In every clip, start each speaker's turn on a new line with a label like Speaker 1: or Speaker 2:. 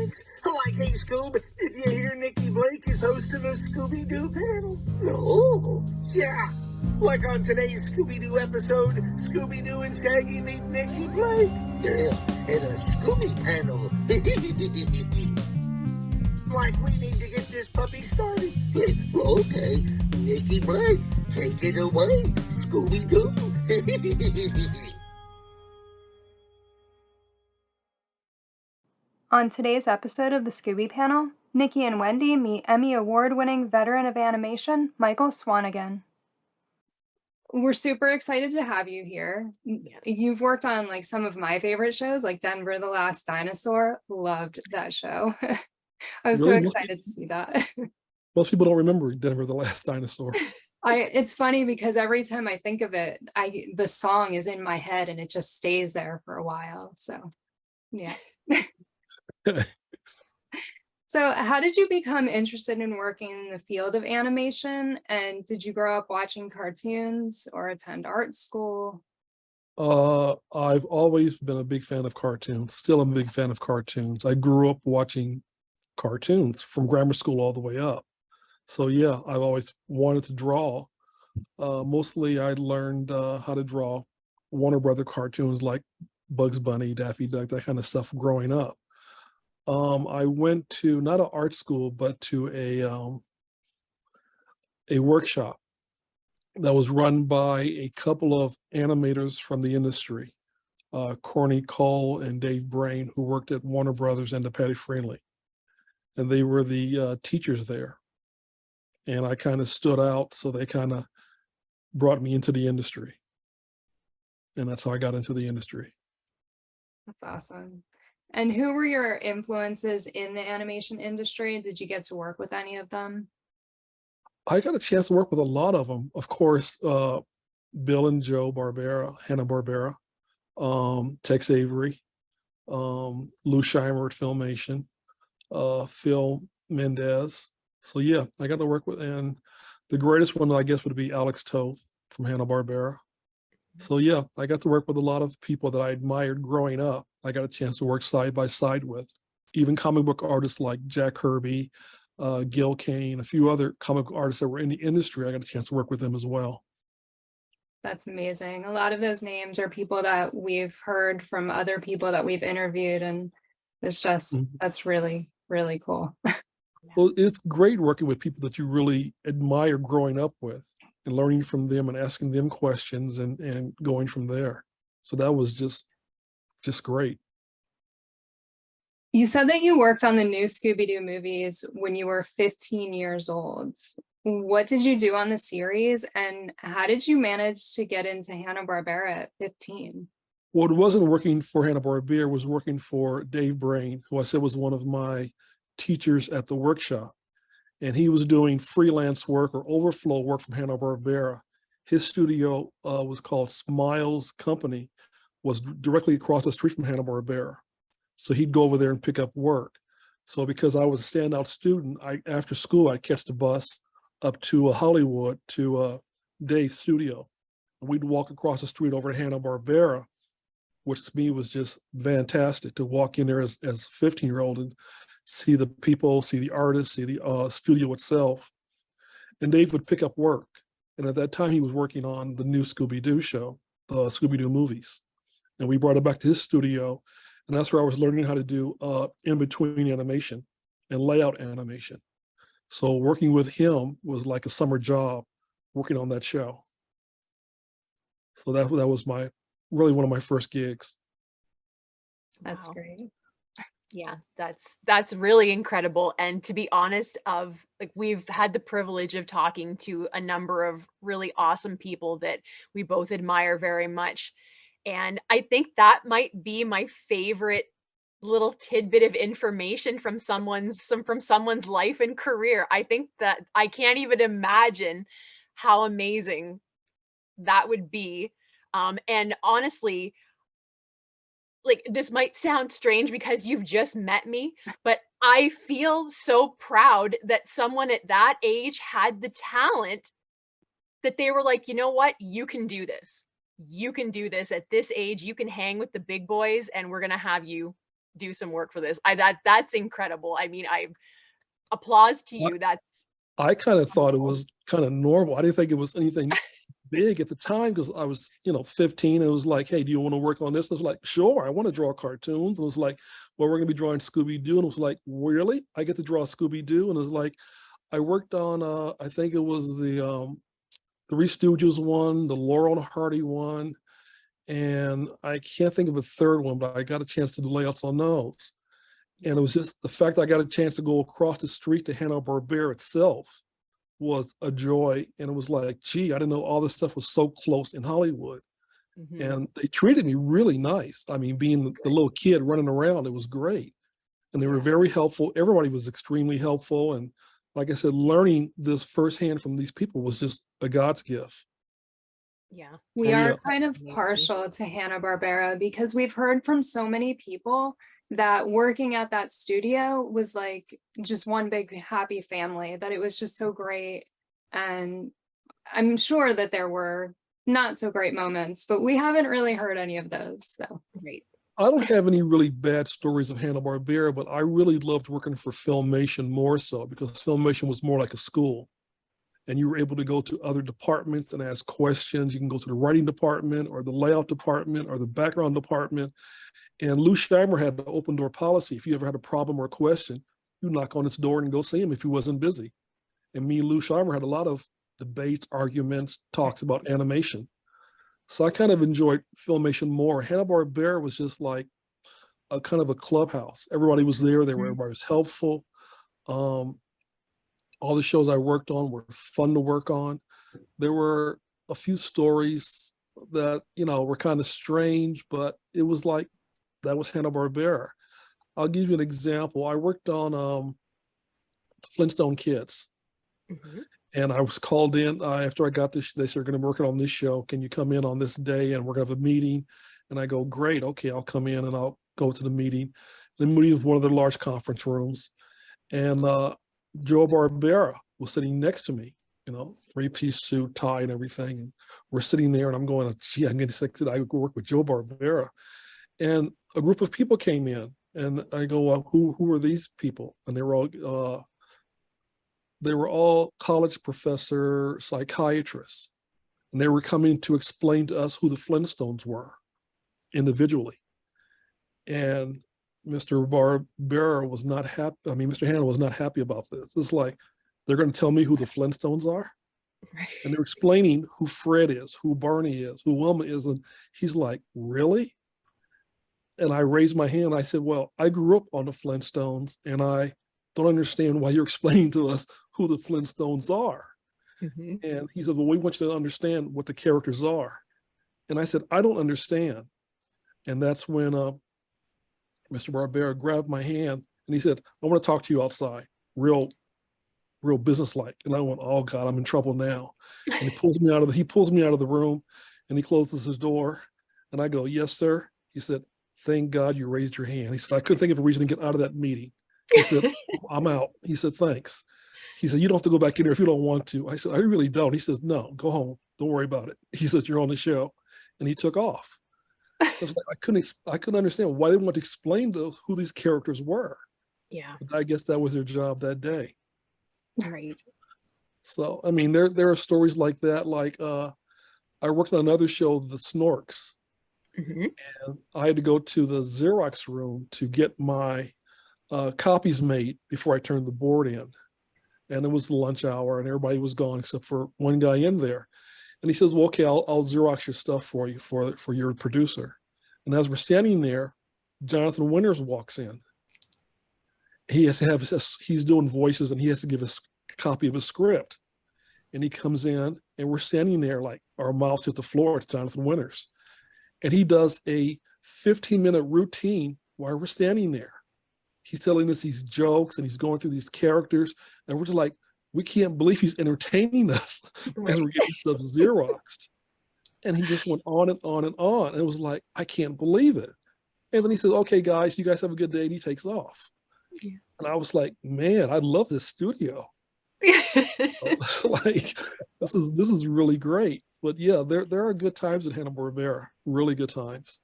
Speaker 1: thanks. Like, hey, Scoob, did you hear Nikki Blake is hosting a Scooby-Doo panel? No. Yeah. Like on today's Scooby-Doo episode, Scooby-Doo and Shaggy meet Nikki Blake. Yeah, and a Scooby Panel. Like, we need to get this puppy started. Okay, Nikki Blake, take it away, Scooby-Doo.
Speaker 2: On today's episode of the Scooby Panel, Nikki and Wendy meet Emmy award-winning veteran of animation, Michael Swanigan. We're super excited to have you here. You've worked on like some of my favorite shows, like Denver the Last Dinosaur. Loved that show. I was
Speaker 3: Really?
Speaker 2: so excited to see that.
Speaker 3: Most people don't remember Denver the Last Dinosaur.
Speaker 2: It's funny because every time I think of it, the song is in my head and it just stays there for a while. So, yeah. So how did you become interested in working in the field of animation? And did you grow up watching cartoons or attend art school?
Speaker 3: I've always been a big fan of cartoons. Still am a big fan of cartoons. I grew up watching cartoons from grammar school all the way up. So yeah, I've always wanted to draw. Mostly I learned how to draw Warner Brother cartoons like Bugs Bunny, Daffy Duck, that kind of stuff growing up. I went to not an art school, but to a workshop that was run by a couple of animators from the industry, Corny Cole and Dave Brain, who worked at Warner Brothers and the Patty Freely. And they were the teachers there. And I kind of stood out, so they kind of brought me into the industry. And that's how I got into the industry.
Speaker 2: That's awesome. And who were your influences in the animation industry? Did you get to work with any of them?
Speaker 3: I got a chance to work with a lot of them. Of course, Bill and Joe Barbera, Hanna-Barbera, Tex Avery, Lou Scheimer at Filmation, Phil Mendez. So yeah, I got to work with, and the greatest one, I guess, would be Alex Toth from Hanna-Barbera. So yeah, I got to work with a lot of people that I admired growing up. I got a chance to work side by side with, even comic book artists like Jack Kirby, Gil Kane, a few other comic book artists that were in the industry. I got a chance to work with them as well.
Speaker 2: That's amazing. A lot of those names are people that we've heard from other people that we've interviewed, and it's just, that's really, really cool.
Speaker 3: Well, it's great working with people that you really admire growing up with and learning from them and asking them questions and going from there. So that was just great.
Speaker 2: You said that you worked on the new Scooby-Doo movies when you were 15 years old. What did you do on the series, and how did you manage to get into Hanna-Barbera at 15?
Speaker 3: Well, it wasn't working for Hanna-Barbera, it was working for Dave Brain, who I said was one of my teachers at the workshop. And he was doing freelance work or overflow work from Hanna-Barbera. His studio was called Smiles Company, was directly across the street from Hanna-Barbera. So he'd go over there and pick up work. So because I was a standout student, after school, I'd catch the bus up to Hollywood to Dave's studio. And we'd walk across the street over to Hanna-Barbera, which to me was just fantastic to walk in there as a 15-year-old and see the people, see the artists, see the studio itself. And Dave would pick up work. And at that time, he was working on the new Scooby-Doo show, the Scooby-Doo movies. And we brought it back to his studio. And that's where I was learning how to do in-between animation and layout animation. So working with him was like a summer job, working on that show. So that was really one of my first gigs.
Speaker 2: That's
Speaker 4: Wow.
Speaker 2: great.
Speaker 4: Yeah, that's really incredible. And to be honest, we've had the privilege of talking to a number of really awesome people that we both admire very much. And I think that might be my favorite little tidbit of information from someone's life and career. I think that I can't even imagine how amazing that would be. And honestly, like, this might sound strange because you've just met me, but I feel so proud that someone at that age had the talent that they were like, you know what, you can do this. You can do this at this age. You can hang with the big boys, and we're going to have you do some work for this. That's incredible. I mean, I applause to you. That's
Speaker 3: I kind of thought it was kind of normal. I didn't think it was anything big at the time because I was, 15. It was like, hey, do you want to work on this? I was like, sure, I want to draw cartoons. And it was like, well, we're going to be drawing Scooby-Doo. And it was like, really? I get to draw Scooby-Doo? And it was like, I worked on, I think it was the Three Stooges one, the Laurel and Hardy one, and I can't think of a third one, but I got a chance to do layouts on those. And it was just the fact that I got a chance to go across the street to Hanna-Barbera itself was a joy. And it was like, gee, I didn't know all this stuff was so close in Hollywood. And they treated me really nice. I mean, being the little kid running around, it was great. And they were very helpful. Everybody was extremely helpful. And like I said, learning this firsthand from these people was just a God's gift.
Speaker 4: Yeah.
Speaker 2: We
Speaker 3: So,
Speaker 2: are
Speaker 3: yeah.
Speaker 2: kind of partial to Hanna-Barbera because we've heard from so many people that working at that studio was like just one big happy family, that it was just so great. And I'm sure that there were not so great moments, but we haven't really heard any of those. So
Speaker 4: Great.
Speaker 3: I don't have any really bad stories of Hanna-Barbera, but I really loved working for Filmation more so because Filmation was more like a school. And you were able to go to other departments and ask questions. You can go to the writing department or the layout department or the background department. And Lou Scheimer had the open door policy. If you ever had a problem or a question, you knock on his door and go see him if he wasn't busy. And me and Lou Scheimer had a lot of debates, arguments, talks about animation. So I kind of enjoyed Filmation more. Hanna-Barbera was just like a kind of a clubhouse. Everybody was there. Everybody was helpful. All the shows I worked on were fun to work on. There were a few stories that, were kind of strange, but it was like, that was Hanna-Barbera. I'll give you an example. I worked on Flintstone Kids. And I was called in after I got this. They said, we're going to be working on this show. Can you come in on this day? And we're going to have a meeting. And I go, great. Okay, I'll come in and I'll go to the meeting. The meeting was one of the large conference rooms. And Joe Barbera was sitting next to me, three-piece suit, tie and everything. And we're sitting there and I'm going, gee, I'm getting sick today. I work with Joe Barbera. And a group of people came in and I go, well, who are these people? And they were all college professor psychiatrists. And they were coming to explain to us who the Flintstones were individually. And Mr. Barbera was not happy. I mean, Mr. Hanna was not happy about this. It's like, they're going to tell me who the Flintstones are?
Speaker 4: Right.
Speaker 3: And they're explaining who Fred is, who Barney is, who Wilma is. And he's like, really? And I raised my hand. I said, well, I grew up on the Flintstones and I don't understand why you're explaining to us who the Flintstones are. And he said, well, we want you to understand what the characters are. And I said, I don't understand. And that's when Mr. Barbera grabbed my hand and he said, I want to talk to you outside, real businesslike. And I went, oh God, I'm in trouble now. And he pulls me out of the room and he closes his door. And I go, yes, sir. He said, thank God you raised your hand. He said, I couldn't think of a reason to get out of that meeting. He said, I'm out. He said, thanks. He said, you don't have to go back in there if you don't want to. I said, I really don't. He says, no, go home. Don't worry about it. He said, you're on the show. And he took off. I was like, I couldn't understand why they wanted to explain to us who these characters were.
Speaker 4: Yeah.
Speaker 3: But I guess that was their job that day.
Speaker 4: Right.
Speaker 3: So, I mean, there are stories like that. Like I worked on another show, The Snorks. And I had to go to the Xerox room to get my copies made before I turned the board in. And it was the lunch hour and everybody was gone except for one guy in there. And he says, well, okay, I'll Xerox your stuff for you, for your producer. And as we're standing there, Jonathan Winters walks in. He has to have, he's doing voices and he has to give us a copy of his script. And he comes in and we're standing there like our mouths hit the floor. It's Jonathan Winters. And he does a 15-minute routine while we're standing there. He's telling us these jokes and he's going through these characters. And we're just like, we can't believe he's entertaining us as we're getting stuff Xeroxed. And he just went on and on and on. And it was like, I can't believe it. And then he said, okay, guys, you guys have a good day. And he takes off. Yeah. And I was like, man, I love this studio. Like, this is really great. But yeah, there are good times at Hanna-Barbera, really good times.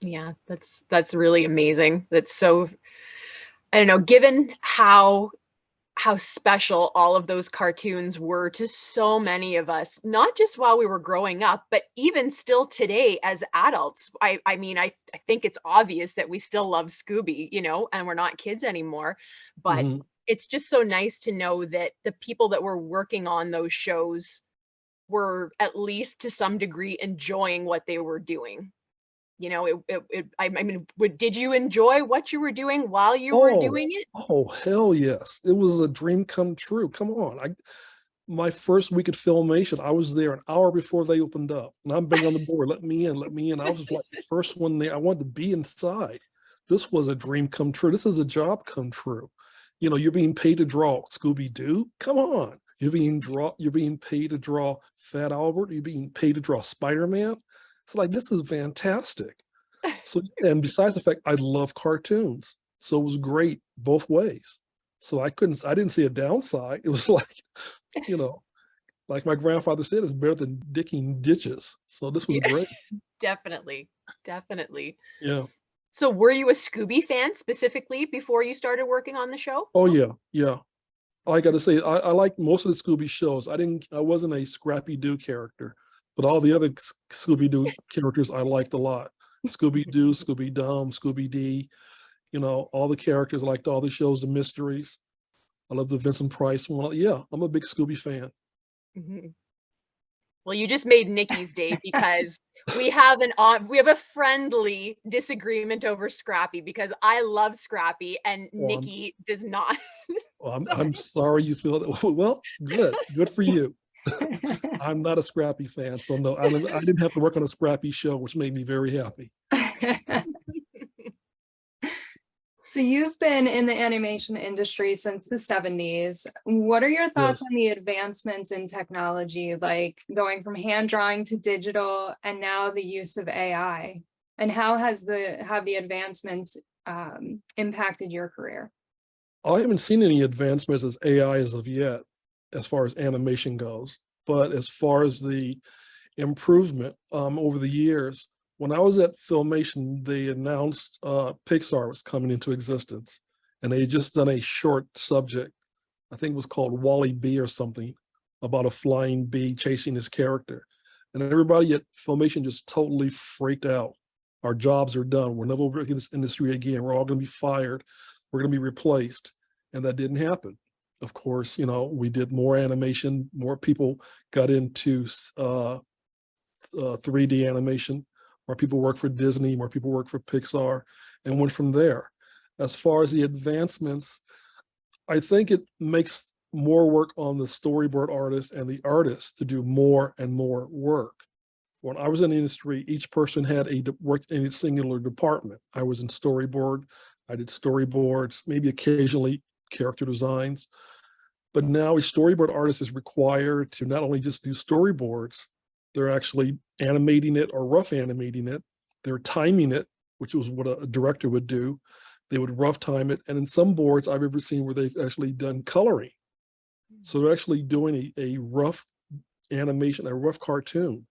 Speaker 4: Yeah, that's really amazing. That's so, I don't know, given how special all of those cartoons were to so many of us, not just while we were growing up, but even still today as adults. I mean, I think it's obvious that we still love Scooby, you know, and we're not kids anymore. But
Speaker 3: Mhm.
Speaker 4: it's just so nice to know that the people that were working on those shows were at least to some degree enjoying what they were doing. You know, I mean, did you enjoy what you were doing while you were
Speaker 3: Oh,
Speaker 4: doing it?
Speaker 3: oh, hell yes. It was a dream come true. Come on. My first week at Filmation, I was there an hour before they opened up. And I'm banging on the door, let me in, let me in. I was just like the first one there. I wanted to be inside. This was a dream come true. This is a job come true. You know, you're being paid to draw Scooby-Doo. Come on. You're being paid to draw Fat Albert. You're being paid to draw Spider-Man. It's like, this is fantastic. So, and besides the fact I love cartoons, so it was great both ways. So I didn't see a downside. It was like, you know, like my grandfather said, it's better than digging ditches. So this was
Speaker 4: Yeah,
Speaker 3: great.
Speaker 4: definitely, definitely.
Speaker 3: Yeah.
Speaker 4: So were you a Scooby fan specifically before you started working on the show?
Speaker 3: Oh yeah. Yeah. I got to say, I like most of the Scooby shows. I wasn't a Scrappy-Doo character, but all the other Scooby-Doo characters I liked a lot. Scooby-Doo, Scooby-Dum, Scooby-Dee, you know, all the characters. I liked all the shows, the mysteries. I love the Vincent Price one. Yeah, I'm a big Scooby fan.
Speaker 4: Mhm. Well, you just made Nikki's day because we have a friendly disagreement over Scrappy because I love Scrappy and
Speaker 3: Well,
Speaker 4: Nikki does not. So
Speaker 3: I'm sorry you feel that. Well, good for you. I'm not a Scrappy fan, so no, I didn't have to work on a Scrappy show, which made me very happy.
Speaker 2: So you've been in the animation industry since the 70s. What are your thoughts
Speaker 3: Yes.
Speaker 2: on the advancements in technology, like going from hand drawing to digital and now the use of AI? And how have the advancements impacted your career?
Speaker 3: I haven't seen any advancements as AI as of yet, as far as animation goes. But as far as the improvement over the years, when I was at Filmation, they announced Pixar was coming into existence, and they had just done a short subject. I think it was called Wally B or something, about a flying bee chasing his character. And everybody at Filmation just totally freaked out. Our jobs are done. We're never working in this industry again. We're all going to be fired. We're going to be replaced. And that didn't happen. Of course, you know, we did more animation. More people got into 3D animation. More people work for Disney. More people work for Pixar, and went from there. As far as the advancements, I think it makes more work on the storyboard artists and the artists to do more and more work. When I was in the industry, each person had worked in a singular department. I was in storyboard, I did storyboards, maybe occasionally character designs. But now a storyboard artist is required to not only just do storyboards, they're actually animating it or rough animating it. They're timing it, which was what a director would do. They would rough time it. And in some boards I've ever seen where they've actually done coloring. So they're actually doing a rough animation, a rough cartoon.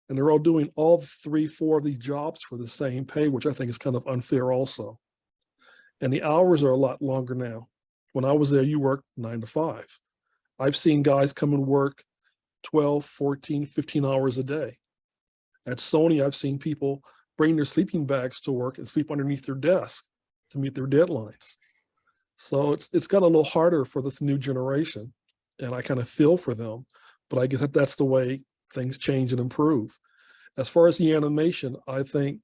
Speaker 3: And they're all doing all 3, 4 of these jobs for the same pay, which I think is kind of unfair also. And the hours are a lot longer now. When I was there, you worked 9 to 5. I've seen guys come and work 12, 14, 15 hours a day. At Sony, I've seen people bring their sleeping bags to work and sleep underneath their desk to meet their deadlines. So it's got a little harder for this new generation, and I kind of feel for them, but I guess that's the way things change and improve. As far as the animation, I think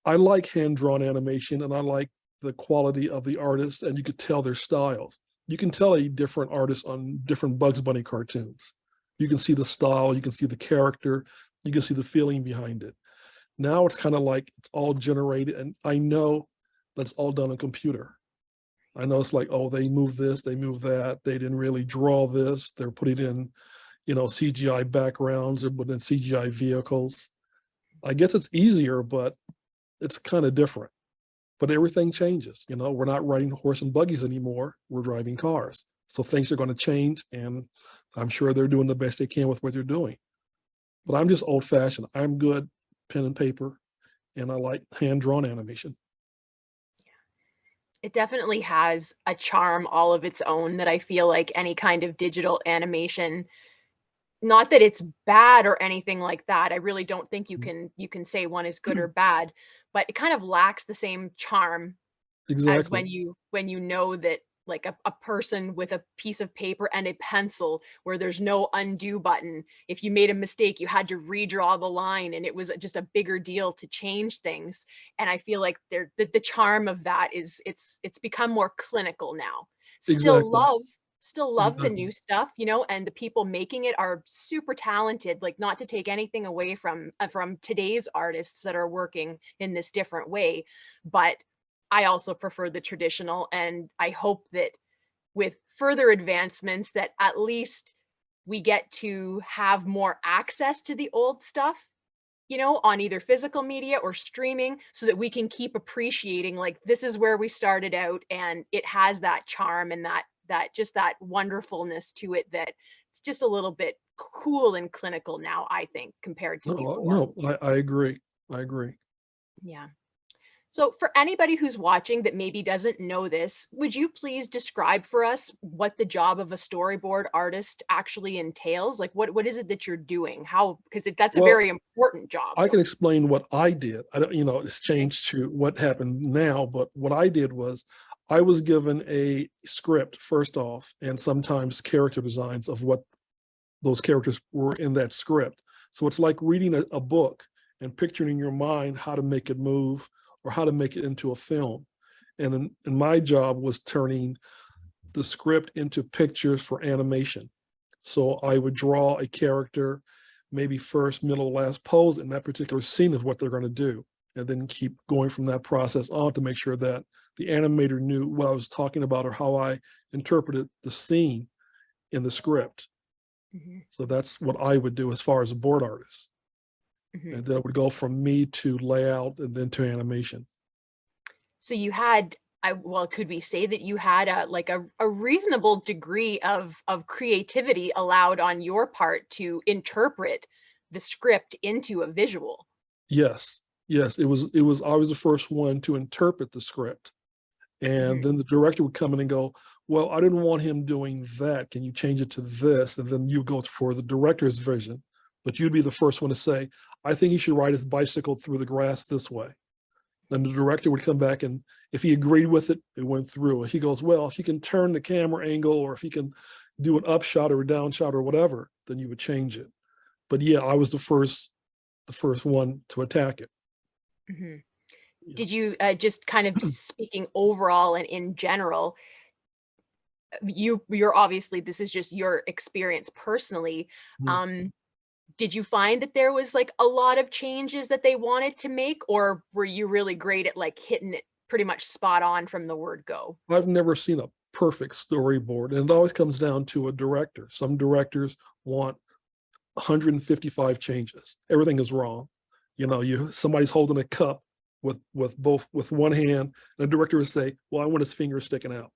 Speaker 3: I like hand-drawn animation, and I like the quality of the artists, and you could tell their styles. You can tell a different artist on different Bugs Bunny cartoons. You can see the style, you can see the character, you can see the feeling behind it. Now it's kind of like it's all generated, and I know that it's all done on computer. I know it's like, oh, they moved this, they moved that, they didn't really draw this, they're putting in, you know, CGI backgrounds or putting in CGI vehicles. I guess it's easier, but it's kind of different. But everything changes, you know, we're not riding horse and buggies anymore, we're driving cars. So things are going to change, and I'm sure they're doing the best they can with what they're doing. But I'm just old fashioned. I'm good pen and paper, and I like hand-drawn animation.
Speaker 4: It definitely has a charm all of its own that I feel like any kind of digital animation, not that it's bad or anything like that. I really don't think you can say one is good or bad, but it kind of lacks the same charm as
Speaker 3: Exactly.
Speaker 4: when you know that like a person with a piece of paper and a pencil where there's no undo button. If you made a mistake, you had to redraw the line and it was just a bigger deal to change things. And I feel like the charm of that is it's become more clinical now. Still
Speaker 3: Exactly.
Speaker 4: love still love the
Speaker 3: Exactly.
Speaker 4: new stuff, and the people making it are super talented, like not to take anything away from today's artists that are working in this different way, but I also prefer the traditional, and I hope that with further advancements that at least we get to have more access to the old stuff, on either physical media or streaming so that we can keep appreciating like this is where we started out and it has that charm and that wonderfulness to it that it's just a little bit cool and clinical now, I think, compared to
Speaker 3: No,
Speaker 4: before.
Speaker 3: no, I agree. I agree.
Speaker 4: Yeah. So, for anybody who's watching that maybe doesn't know this, would you please describe for us what the job of a storyboard artist actually entails? Like, what is it that you're doing? How, because that's a
Speaker 3: Well,
Speaker 4: very important job.
Speaker 3: I can explain what I did. I don't, it's
Speaker 4: Okay.
Speaker 3: changed to what happened now, but what I did was I was given a script first off, and sometimes character designs of what those characters were in that script. So it's like reading a book and picturing in your mind how to make it move or how to make it into a film. And my job was turning the script into pictures for animation. So I would draw a character, maybe first, middle, last pose in that particular scene of what they're going to do, and then keep going from that process on to make sure that the animator knew what I was talking about or how I interpreted the scene in the script.
Speaker 4: Mhm,
Speaker 3: So that's what I would do as far as a board artist.
Speaker 4: mhm.
Speaker 3: And then it would go from me to layout and then to animation.
Speaker 4: So you had, well, could we say that you had a reasonable degree of creativity allowed on your part to interpret the script into a visual?
Speaker 3: Yes, yes, it was I was the first one to interpret the script. And
Speaker 4: Mhm,
Speaker 3: then the director would come in and go, well, I didn't want him doing that. Can you change it to this? And then you go for the director's vision. But you'd be the first one to say, I think he should ride his bicycle through the grass this way. Then the director would come back, and if he agreed with it, it went through. He goes, well, if you can turn the camera angle or if you can do an upshot or a downshot or whatever, then you would change it. But yeah, I was the first one to attack it.
Speaker 4: mhm.
Speaker 3: Yeah.
Speaker 4: Did you, just kind of speaking overall and in general, you're obviously, this is just your experience personally.
Speaker 3: Mhm.
Speaker 4: Um, did you find that there was like a lot of changes that they wanted to make, or were you really great at like hitting it pretty much spot on from the word go?
Speaker 3: I've never seen a perfect storyboard, and it always comes down to a director. Some directors want 155 changes. Everything is wrong. Somebody's holding a cup with one hand, and the director would say, "Well, I want his finger sticking out."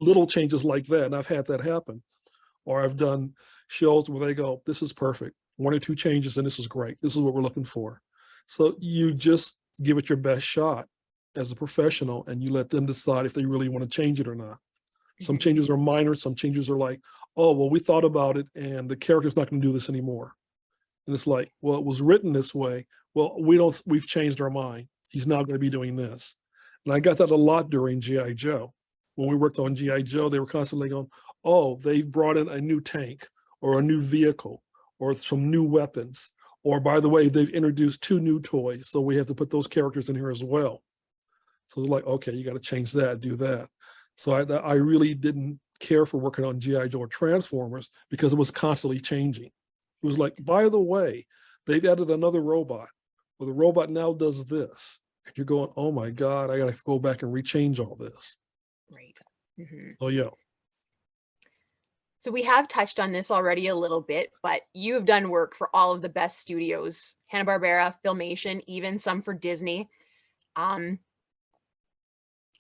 Speaker 3: Little changes like that, and I've had that happen. Or I've done shows where they go, "This is perfect. One or two changes, and this is great. This is what we're looking for." So you just give it your best shot as a professional, and you let them decide if they really want to change it or not. Some
Speaker 4: Mhm.
Speaker 3: changes are minor. Some changes are like, oh, well, we thought about it and the character's not going to do this anymore. And it's like, well, it was written this way. Well, we've changed our mind. He's now going to be doing this. And I got that a lot during G.I. Joe. When we worked on G.I. Joe, they were constantly going, oh, they've brought in a new tank or a new vehicle or some new weapons. Or by the way, they've introduced two new toys. So we have to put those characters in here as well. So it's like, okay, you got to change that, do that. So I really didn't care for working on G.I. Joe or Transformers because it was constantly changing. It was like, by the way, they've added another robot. Well, the robot now does this. And you're going, oh my God, I got to go back and rechange all this.
Speaker 4: Right. Mhm.
Speaker 3: So yeah.
Speaker 4: So we have touched on this already a little bit, but you have done work for all of the best studios, Hanna-Barbera, Filmation, even some for Disney. Um,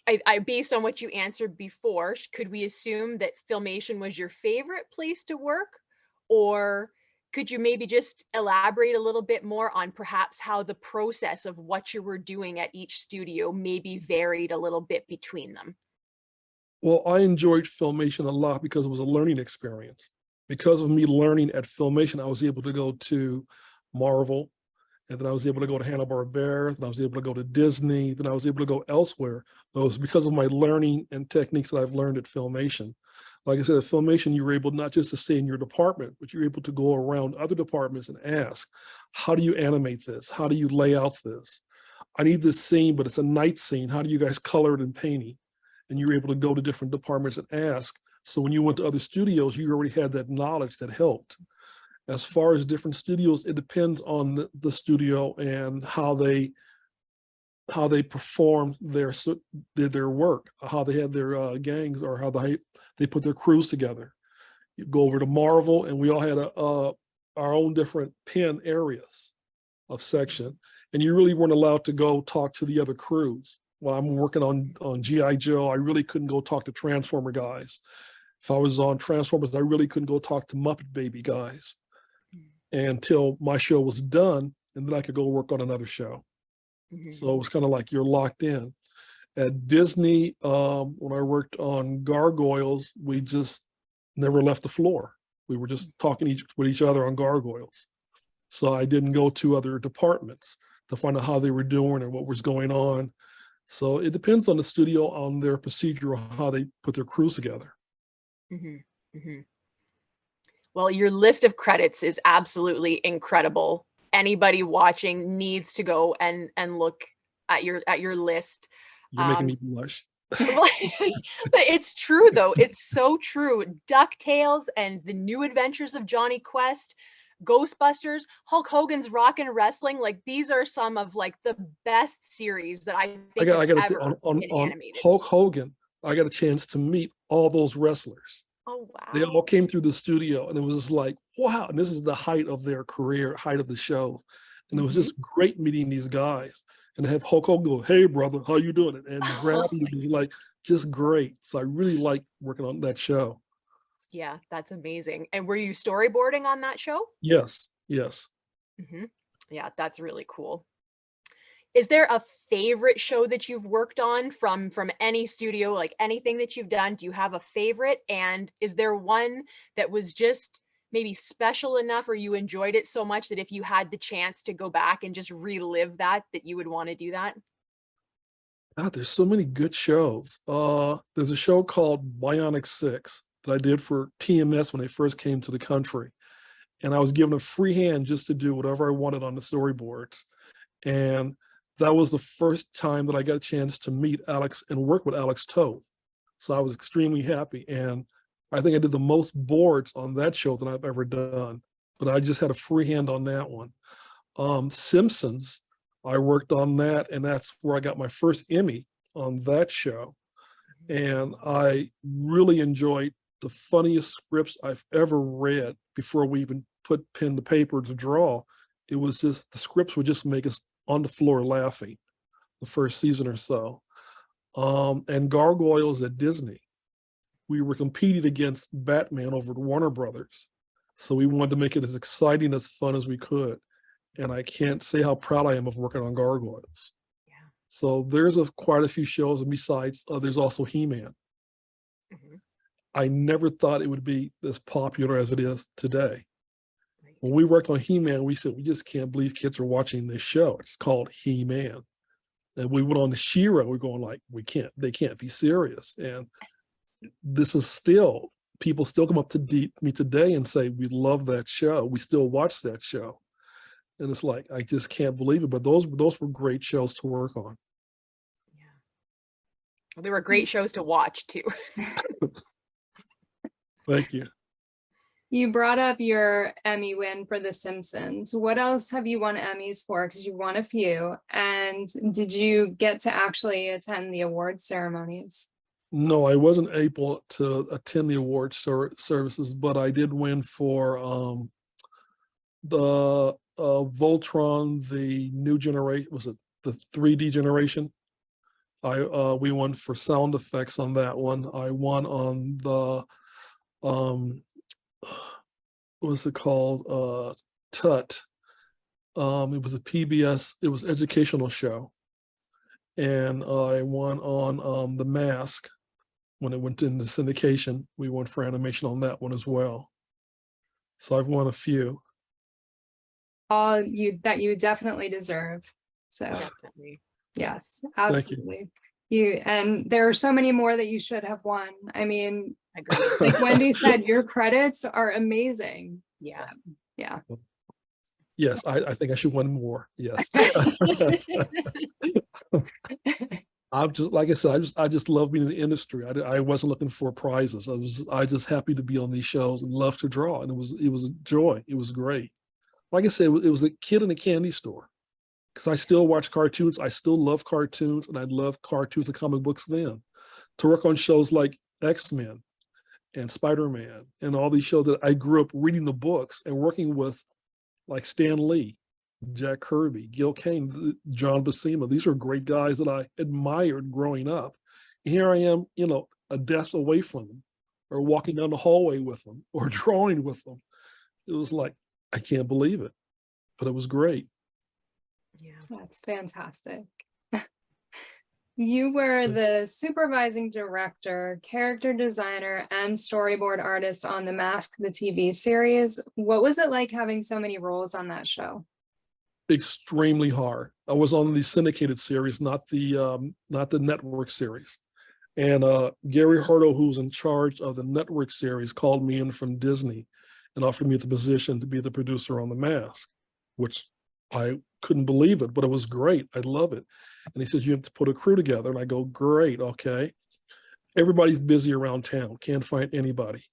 Speaker 4: I based on what you answered before, could we assume that Filmation was your favorite place to work, or could you maybe just elaborate a little bit more on perhaps how the process of what you were doing at each studio maybe varied a little bit between them?
Speaker 3: Well, I enjoyed Filmation a lot because it was a learning experience. Because of me learning at Filmation, I was able to go to Marvel, and then I was able to go to Hanna-Barbera, then I was able to go to Disney, then I was able to go elsewhere. But it was because of my learning and techniques that I've learned at Filmation. Like I said, at Filmation, you were able not just to stay in your department, but you're able to go around other departments and ask, how do you animate this? How do you lay out this? I need this scene, but it's a night scene. How do you guys color it and paint it? And you're able to go to different departments and ask. So when you went to other studios, you already had that knowledge that helped. As far as different studios, it depends on the studio and how they perform their work, how they had their gangs, or how they put their crews together. You go over to Marvel, and we all had our own different pen areas of section, and you really weren't allowed to go talk to the other crews. While I'm working on G.I. Joe, I really couldn't go talk to Transformer guys. If I was on Transformers, I really couldn't go talk to Muppet Baby guys until my show was done, and then I could go work on another show. So it was kind of like you're locked in. At Disney, when I worked on Gargoyles, we just never left the floor. We were just talking with each other on Gargoyles. So I didn't go to other departments to find out how they were doing and what was going on. So it depends on the studio, on their procedure, how they put their crews together.
Speaker 4: Well, your list of credits is absolutely incredible. Anybody watching needs to go and look at your list.
Speaker 3: You're making me blush.
Speaker 4: But it's true though. It's so true. DuckTales and The New Adventures of Johnny Quest, Ghostbusters, Hulk Hogan's Rockin' Wrestling. Like, these are some of like the best series that I think
Speaker 3: I got
Speaker 4: ever been
Speaker 3: on
Speaker 4: animated.
Speaker 3: Hulk Hogan. I got a chance to meet all those wrestlers.
Speaker 4: Oh wow!
Speaker 3: They all came through the studio, and it was like, wow! And this is the height of their career, height of the show, and it was just great meeting these guys. And to have Hulk Hogan go, "Hey brother, how you doing?" and grab you, was like just great. So I really liked working on that show.
Speaker 4: Yeah, that's amazing. And were you storyboarding on that show?
Speaker 3: Yes.
Speaker 4: Yeah, that's really cool. Is there a favorite show that you've worked on from any studio, like anything that you've done? Do you have a favorite? And is there one that was just maybe special enough, or you enjoyed it so much that if you had the chance to go back and just relive that you would want to do that?
Speaker 3: God, there's so many good shows. There's a show called Bionic 6 that I did for TMS when they first came to the country. And I was given a free hand just to do whatever I wanted on the storyboards. And that was the first time that I got a chance to meet Alex and work with Alex Toth. So I was extremely happy. And I think I did the most boards on that show than I've ever done. But I just had a free hand on that one. Simpsons, I worked on that, and that's where I got my first Emmy on that show. And I really enjoyed the funniest scripts I've ever read before we even put pen to paper to draw. It was just, the scripts would just make us on the floor laughing the first season or so. And Gargoyles at Disney, we were competing against Batman over at Warner Brothers. So we wanted to make it as exciting, as fun as we could. And I can't say how proud I am of working on Gargoyles.
Speaker 4: Yeah.
Speaker 3: So there's quite a few shows, and besides, there's also He-Man. I never thought it would be as popular as it is today. When we worked on He-Man, we said, we just can't believe kids are watching this show. It's called He-Man. And we went on to She-Ra, we're going like, they can't be serious. And this is still, people still come up to me today and say, we love that show. We still watch that show. And it's like, I just can't believe it. But those were great shows to work on.
Speaker 4: Yeah. Well, they were great shows to watch too.
Speaker 3: Thank you.
Speaker 2: You brought up your Emmy win for The Simpsons. What else have you won Emmys for? Because you won a few. And did you get to actually attend the awards ceremonies?
Speaker 3: No, I wasn't able to attend the awards services, but I did win for the Voltron, the new generation, was it the 3D generation? We won for sound effects on that one. I won on the what was it called? Tut. It was a PBS, it was educational show. And I won on The Mask when it went into syndication. We won for animation on that one as well. So I've won a few.
Speaker 2: All that you definitely deserve. So
Speaker 4: Definitely.
Speaker 2: yes,
Speaker 3: Thank you.
Speaker 2: absolutely. And there are so many more that you should have won. I mean,
Speaker 4: Agreed.
Speaker 2: like Wendy said, your credits are amazing.
Speaker 4: Yeah.
Speaker 2: So, yeah.
Speaker 3: Yes, I think I should win more. Yes. I'm just, like I said, I just love being in the industry. I wasn't looking for prizes. I just happy to be on these shows and love to draw. And it was a joy. It was great. Like I said, it was a kid in a candy store, because I still watch cartoons. I still love cartoons, and I love cartoons and comic books then. To work on shows like X-Men and Spider-Man and all these shows that I grew up reading the books and working with, like Stan Lee, Jack Kirby, Gil Kane, John Buscema. These are great guys that I admired growing up. And here I am, you know, a desk away from them, or walking down the hallway with them, or drawing with them. It was like, I can't believe it, but it was great.
Speaker 4: Yeah.
Speaker 2: That's fantastic. You were the supervising director, character designer, and storyboard artist on The Mask, the TV series. What was it like having so many roles on that show?
Speaker 3: Extremely hard. I was on the syndicated series, not the network series. And Gary Hurdo, who's in charge of the network series, called me in from Disney and offered me the position to be the producer on The Mask, which I couldn't believe it, but it was great. I love it. And he says, you have to put a crew together. And I go, great, okay. Everybody's busy around town, can't find anybody.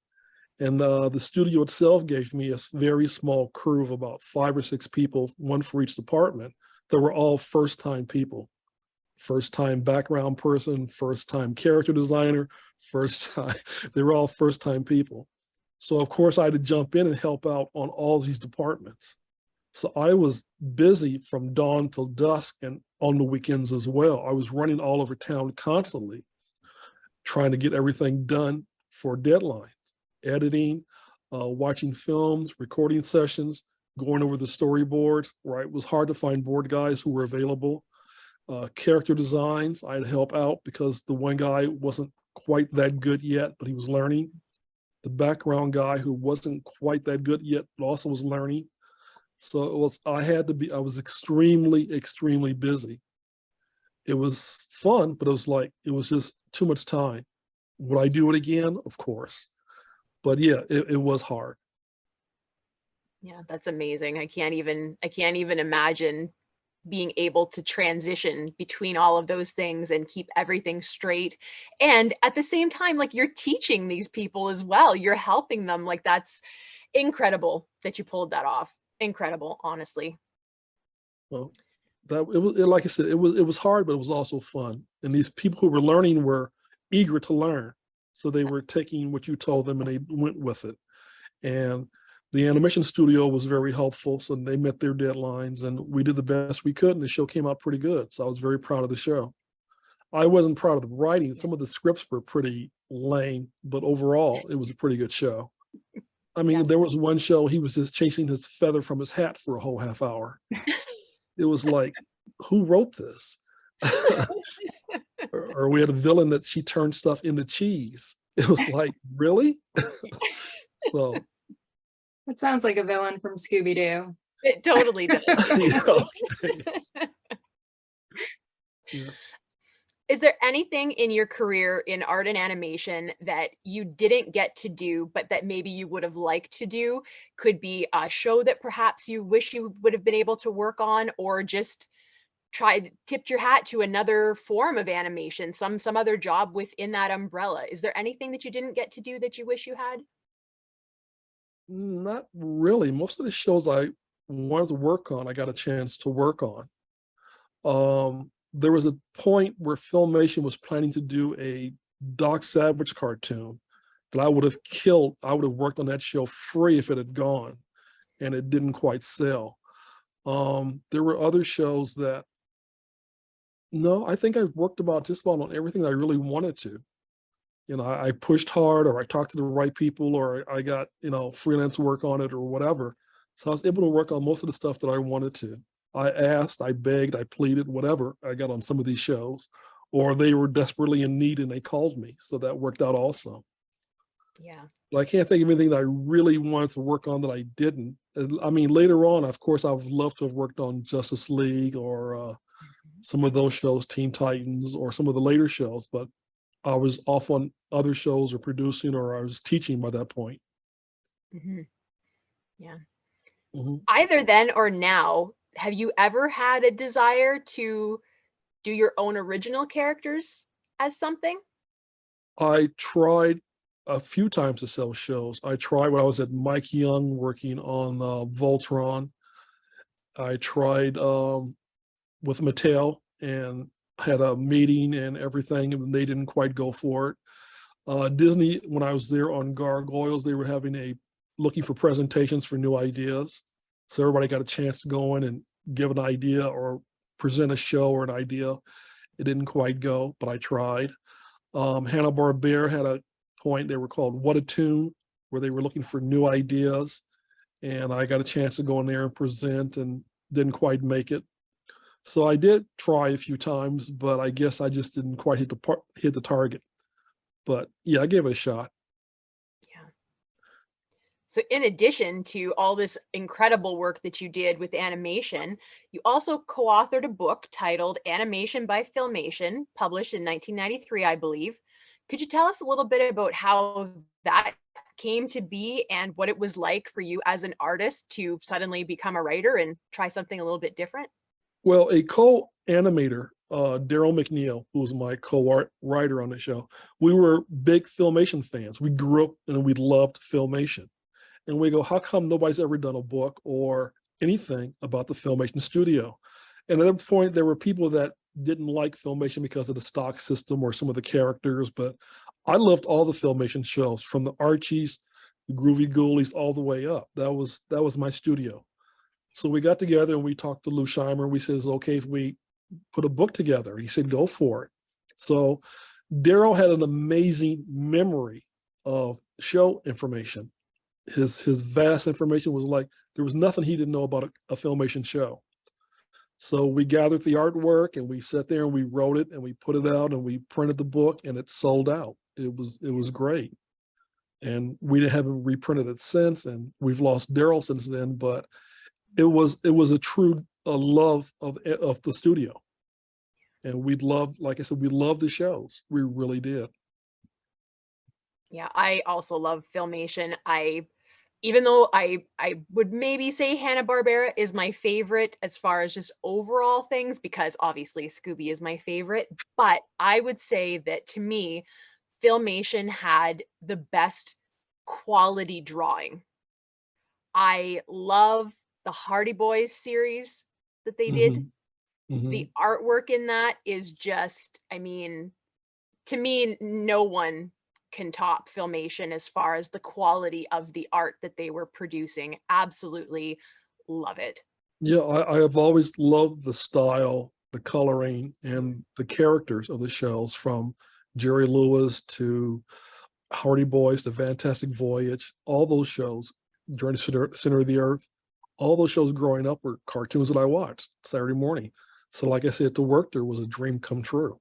Speaker 3: And the studio itself gave me a very small crew of about 5 or 6 people, one for each department, that were all first-time people. First-time background person, first-time character designer, first time, they were all first-time people. So of course I had to jump in and help out on all these departments. So I was busy from dawn till dusk and on the weekends as well. I was running all over town constantly, trying to get everything done for deadlines, editing, watching films, recording sessions, going over the storyboards, right? It was hard to find board guys who were available. Character designs, I'd help out because the one guy wasn't quite that good yet, but he was learning. The background guy who wasn't quite that good yet, but also was learning. So it was, I was extremely, extremely busy. It was fun, but it was just too much time. Would I do it again? Of course. But yeah, it was hard.
Speaker 4: Yeah, that's amazing. I can't even imagine being able to transition between all of those things and keep everything straight. And at the same time, like, you're teaching these people as well. You're helping them. Like, that's incredible that you pulled that off. Incredible, honestly.
Speaker 3: Well, like I said, it was hard, but it was also fun. And these people who were learning were eager to learn. So they were taking what you told them and they went with it. And the animation studio was very helpful. So they met their deadlines and we did the best we could, and the show came out pretty good. So I was very proud of the show. I wasn't proud of the writing. Some of the scripts were pretty lame, but overall it was a pretty good show. I mean, there was one show, he was just chasing his feather from his hat for a whole half hour. It was like, who wrote this? or we had a villain that she turned stuff into cheese. It was like, really? So.
Speaker 2: It sounds like a villain from Scooby-Doo.
Speaker 4: It totally does.
Speaker 3: Yeah, okay. Yeah.
Speaker 4: Is there anything in your career in art and animation that you didn't get to do, but that maybe you would have liked to do? Could be a show that perhaps you wish you would have been able to work on, or just tipped your hat to another form of animation, some other job within that umbrella. Is there anything that you didn't get to do that you wish you had?
Speaker 3: Not really. Most of the shows I wanted to work on, I got a chance to work on. There was a point where Filmation was planning to do a Doc Savage cartoon that I would have killed. I would have worked on that show free if it had gone, and it didn't quite sell. There were other shows that, no, I think I worked just about on everything I really wanted to. I pushed hard, or I talked to the right people, or I got, freelance work on it or whatever. So I was able to work on most of the stuff that I wanted to. I asked, I begged, I pleaded, whatever I got on some of these shows, or they were desperately in need and they called me. So that worked out also.
Speaker 4: Yeah.
Speaker 3: But I can't think of anything that I really wanted to work on that I didn't. I mean, later on, of course, I would love to have worked on Justice League or some of those shows, Teen Titans, or some of the later shows, but I was off on other shows or producing, or I was teaching by that point.
Speaker 4: Hmm. Yeah.
Speaker 3: Mm-hmm.
Speaker 4: Either then or now, have you ever had a desire to do your own original characters as something?
Speaker 3: I tried a few times to sell shows. I tried when I was at Mike Young working on Voltron. I tried with Mattel and had a meeting and everything, and they didn't quite go for it. Disney, when I was there on Gargoyles, they were looking for presentations for new ideas. So everybody got a chance to go in and give an idea or present a show or an idea. It didn't quite go, but I tried. Hanna-Barbera had a point, they were called What a Tune, where they were looking for new ideas. And I got a chance to go in there and present and didn't quite make it. So I did try a few times, but I guess I just didn't quite hit the target. But yeah, I gave it a shot.
Speaker 4: Yeah. So in addition to all this incredible work that you did with animation, you also co-authored a book titled Animation by Filmation, published in 1993, I believe. Could you tell us a little bit about how that came to be and what it was like for you as an artist to suddenly become a writer and try something a little bit different?
Speaker 3: Well, a co-animator, Daryl McNeil, who was my co-writer on the show, we were big Filmation fans. We grew up and we loved Filmation. And we go, how come nobody's ever done a book or anything about the Filmation studio? And at that point, there were people that didn't like Filmation because of the stock system or some of the characters, but I loved all the Filmation shows, from the Archies, the Groovy Ghoulies, all the way up. That was my studio. So we got together and we talked to Lou Scheimer, and we said, it's okay if we put a book together. He said, go for it. So Daryl had an amazing memory of show information. His vast information was like, there was nothing he didn't know about a Filmation show. So we gathered the artwork and we sat there and we wrote it and we put it out and we printed the book and it sold out. It was great. And we haven't reprinted it since, and we've lost Daryl since then, but it was a true love of the studio. And like I said, we loved the shows. We really did.
Speaker 4: Yeah, I also love Filmation. Even though I would maybe say Hanna-Barbera is my favorite as far as just overall things, because obviously Scooby is my favorite, but I would say that to me, Filmation had the best quality drawing. I love the Hardy Boys series that they did.
Speaker 3: Mm-hmm.
Speaker 4: The artwork in that is just, I mean, to me, no one can top Filmation as far as the quality of the art that they were producing. Absolutely love it.
Speaker 3: Yeah, I have always loved the style, the coloring, and the characters of the shows, from Jerry Lewis to Hardy Boys to Fantastic Voyage. All those shows, Journey to the Center of the Earth, all those shows growing up were cartoons that I watched Saturday morning. So like I said, to work there was a dream come true.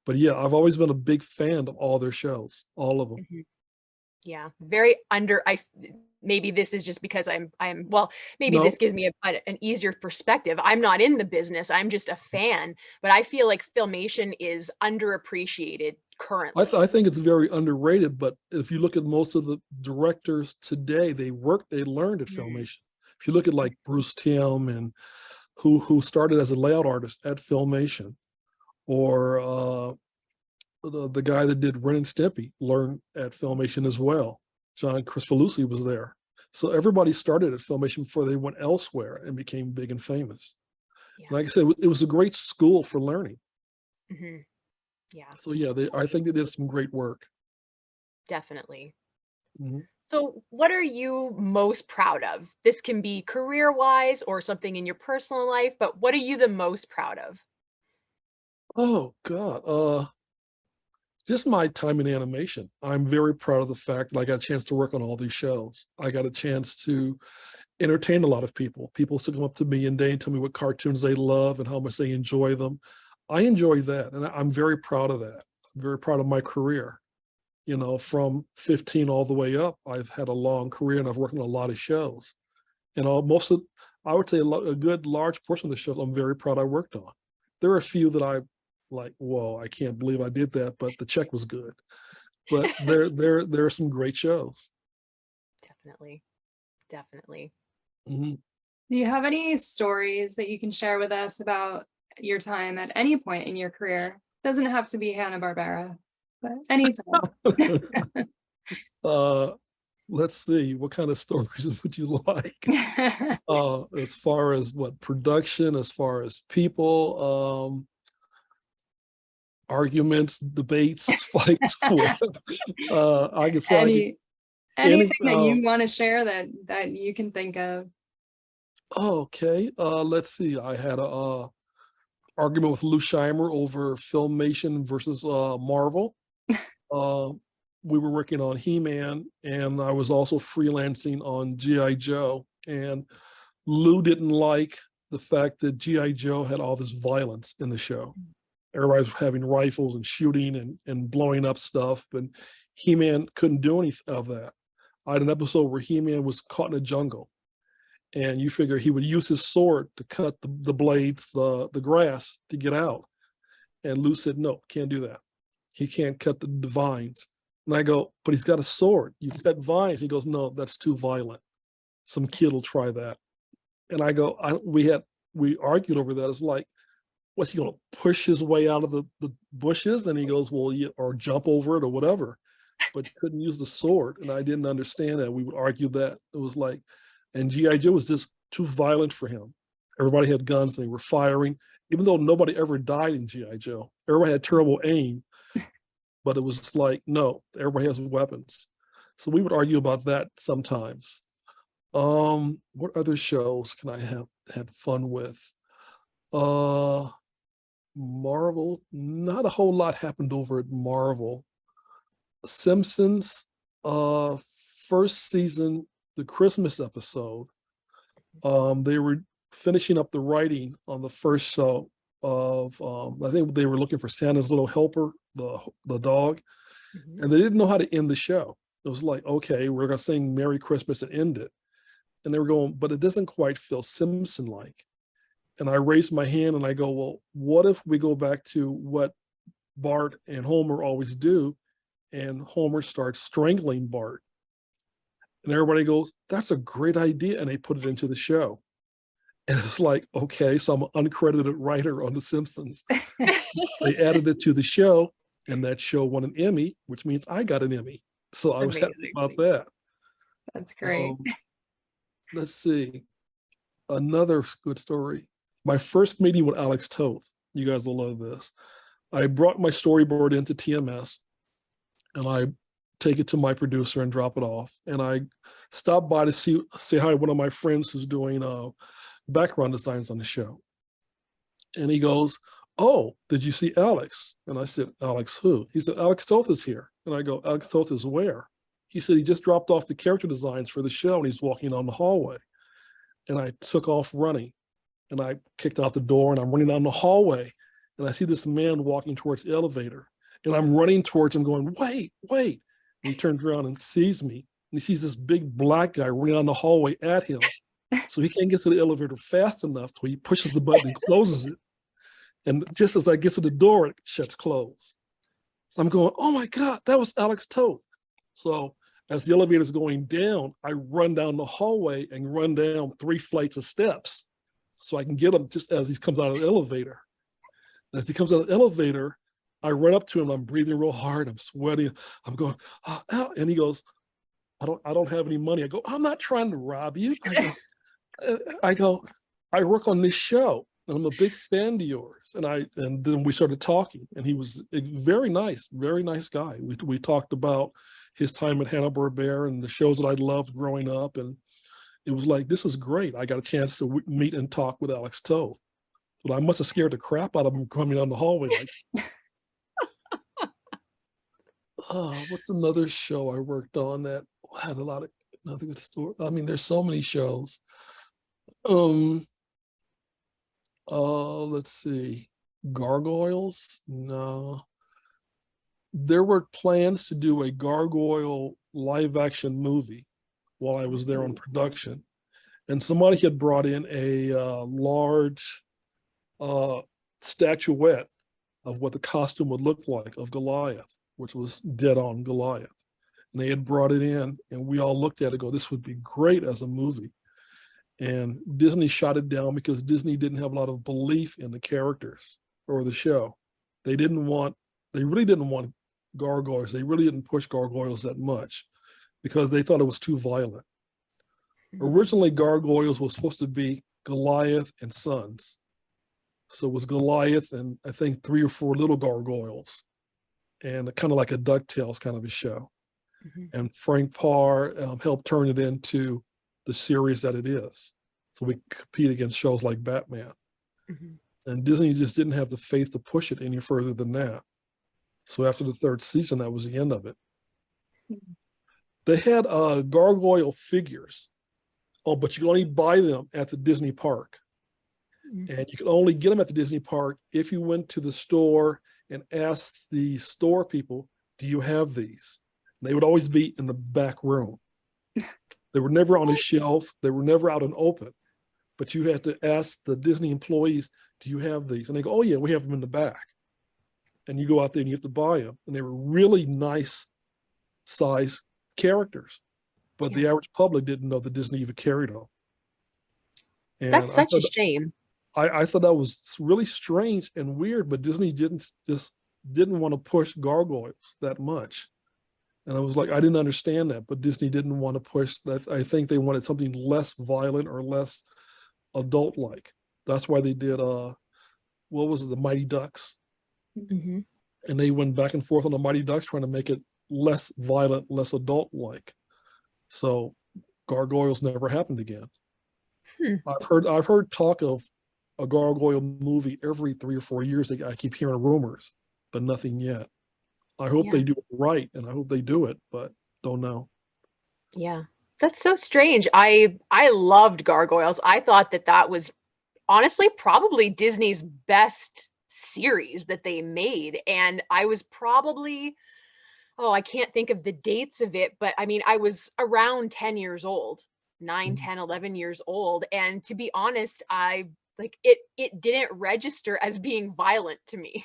Speaker 3: But yeah, I've always been a big fan of all their shows, all of them.
Speaker 4: Mm-hmm. Yeah, very maybe this is just because well, maybe this gives me an easier perspective. I'm not in the business, I'm just a fan, but I feel like Filmation is underappreciated currently.
Speaker 3: I think it's very underrated, but if you look at most of the directors today, they learned at Filmation. If you look at like Bruce Timm, and who started as a layout artist at Filmation, or the guy that did Ren and Stimpy learned at Filmation as well. John Cristofalusi was there. So everybody started at Filmation before they went elsewhere and became big and famous. Yeah. Like I said, it was a great school for learning.
Speaker 4: Mm-hmm. Yeah.
Speaker 3: So yeah, I think they did some great work.
Speaker 4: Definitely.
Speaker 3: Mm-hmm.
Speaker 4: So what are you most proud of? This can be career-wise or something in your personal life, but what are you the most proud of?
Speaker 3: Oh God. Just my time in animation. I'm very proud of the fact that I got a chance to work on all these shows. I got a chance to entertain a lot of people. People still come up to me and they tell me what cartoons they love and how much they enjoy them. I enjoy that, and I'm very proud of that. I'm very proud of my career. You know, from 15 all the way up, I've had a long career and I've worked on a lot of shows. And most of, I would say a good large portion of the shows I'm very proud I worked on. There are a few that I like, whoa, I can't believe I did that, but the check was good. But there are some great shows.
Speaker 4: Definitely. Definitely.
Speaker 3: Mm-hmm.
Speaker 2: Do you have any stories that you can share with us about your time at any point in your career? Doesn't have to be Hanna-Barbera, but anytime.
Speaker 3: Let's see, what kind of stories would you like? As far as what production, as far as people, arguments, debates, fights, whatever. I can say
Speaker 2: anything that you want to share that you can think of.
Speaker 3: Okay, let's see. I had a argument with Lou Scheimer over Filmation versus Marvel. We were working on He-Man, and I was also freelancing on G.I. Joe. And Lou didn't like the fact that G.I. Joe had all this violence in the show. Everybody was having rifles and shooting and blowing up stuff, and He-Man couldn't do any of that. I had an episode where He-Man was caught in a jungle, and you figure he would use his sword to cut the blades, the grass to get out. And Lou said, no, can't do that. He can't cut the vines. And I go, but he's got a sword. You've got vines. He goes, no, that's too violent. Some kid will try that. And I go, we argued over that. It's like, what's he going to push his way out of the bushes? And he goes, well, yeah, or jump over it or whatever. But you couldn't use the sword. And I didn't understand that. We would argue that. It was like, and G.I. Joe was just too violent for him. Everybody had guns and they were firing, even though nobody ever died in G.I. Joe. Everybody had terrible aim, but it was like, no, everybody has weapons. So we would argue about that sometimes. What other shows can I have had fun with? Marvel, not a whole lot happened over at Marvel. Simpsons, first season, the Christmas episode, they were finishing up the writing on the first show of, I think they were looking for Santa's little helper, the dog, and they didn't know how to end the show. It was like, okay, we're gonna sing Merry Christmas and end it. And they were going, but it doesn't quite feel Simpson-like. And I raised my hand and I go, well, what if we go back to what Bart and Homer always do, and Homer starts strangling Bart? And everybody goes, that's a great idea. And they put it into the show. And it's like, okay, so I'm an uncredited writer on The Simpsons. They added it to the show, and that show won an Emmy, which means I got an Emmy. So I was happy about that.
Speaker 2: That's great.
Speaker 3: Let's see. Another good story. My first meeting with Alex Toth. You guys will love this. I brought my storyboard into TMS, and I take it to my producer and drop it off. And I stopped by to say hi to one of my friends who's doing background designs on the show. And he goes, oh, did you see Alex? And I said, Alex who? He said, Alex Toth is here. And I go, Alex Toth is where? He said, he just dropped off the character designs for the show and he's walking down the hallway. And I took off running, and I kicked out the door, and I'm running down the hallway, and I see this man walking towards the elevator, and I'm running towards him going, wait. And he turns around and sees me, and he sees this big black guy running down the hallway at him. So he can't get to the elevator fast enough, so he pushes the button and closes it. And just as I get to the door, it shuts closed. So I'm going, oh my God, that was Alex Toth. So as the elevator is going down, I run down the hallway and run down 3 flights of steps so I can get him just as he comes out of the elevator. And as he comes out of the elevator, I run up to him. I'm breathing real hard. I'm sweating. I'm going, oh, and he goes, I don't have any money. I go, I'm not trying to rob you. I go, I work on this show, and I'm a big fan of yours. And then we started talking, and he was a very nice guy. We talked about his time at Hanna-Barbera and the shows that I loved growing up. And it was like, this is great. I got a chance to meet and talk with Alex Toth. But I must have scared the crap out of him coming down the hallway. Like, What's another show I worked on that had a lot of another good story? I mean, there's so many shows. Let's see. Gargoyles? No. There were plans to do a gargoyle live action movie while I was there on production. And somebody had brought in a large statuette of what the costume would look like of Goliath, which was dead on Goliath. And they had brought it in, and we all looked at it and go, this would be great as a movie. And Disney shot it down because Disney didn't have a lot of belief in the characters or the show. They really didn't want gargoyles. They really didn't push gargoyles that much because they thought it was too violent. Originally, gargoyles was supposed to be Goliath and sons. So it was Goliath and I think 3 or 4 little gargoyles, and kind of like a DuckTales kind of a show. And Frank Parr helped turn it into the series that it is. So we compete against shows like Batman. And Disney just didn't have the faith to push it any further than that. So after the 3rd season, that was the end of it. They had gargoyle figures. Oh, but you can only buy them at the Disney park. And you could only get them at the Disney park if you went to the store and asked the store people, do you have these? And they would always be in the back room. They were never on a shelf. They were never out and open. But you had to ask the Disney employees, do you have these? And they go, oh yeah, we have them in the back. And you go out there and you have to buy them. And they were really nice size characters. But the average public didn't know that Disney even carried them. And
Speaker 4: that's such a shame.
Speaker 3: I thought that was really strange and weird, but Disney didn't want to push gargoyles that much. And I was like, I didn't understand that, but Disney didn't want to push that. I think they wanted something less violent or less adult-like. That's why they did, what was it, the Mighty Ducks? And they went back and forth on the Mighty Ducks trying to make it less violent, less adult-like. So gargoyles never happened again. I've heard talk of a gargoyle movie every 3 or 4 years. I keep hearing rumors, but nothing yet. I hope they do it right, and I hope they do it, but don't know.
Speaker 4: Yeah, that's so strange. I loved gargoyles. I thought that was honestly probably Disney's best series that they made, and I was probably, I can't think of the dates of it, but I mean, I was around 10 years old, 9, 10, 11 years old. And to be honest, it didn't register as being violent to me.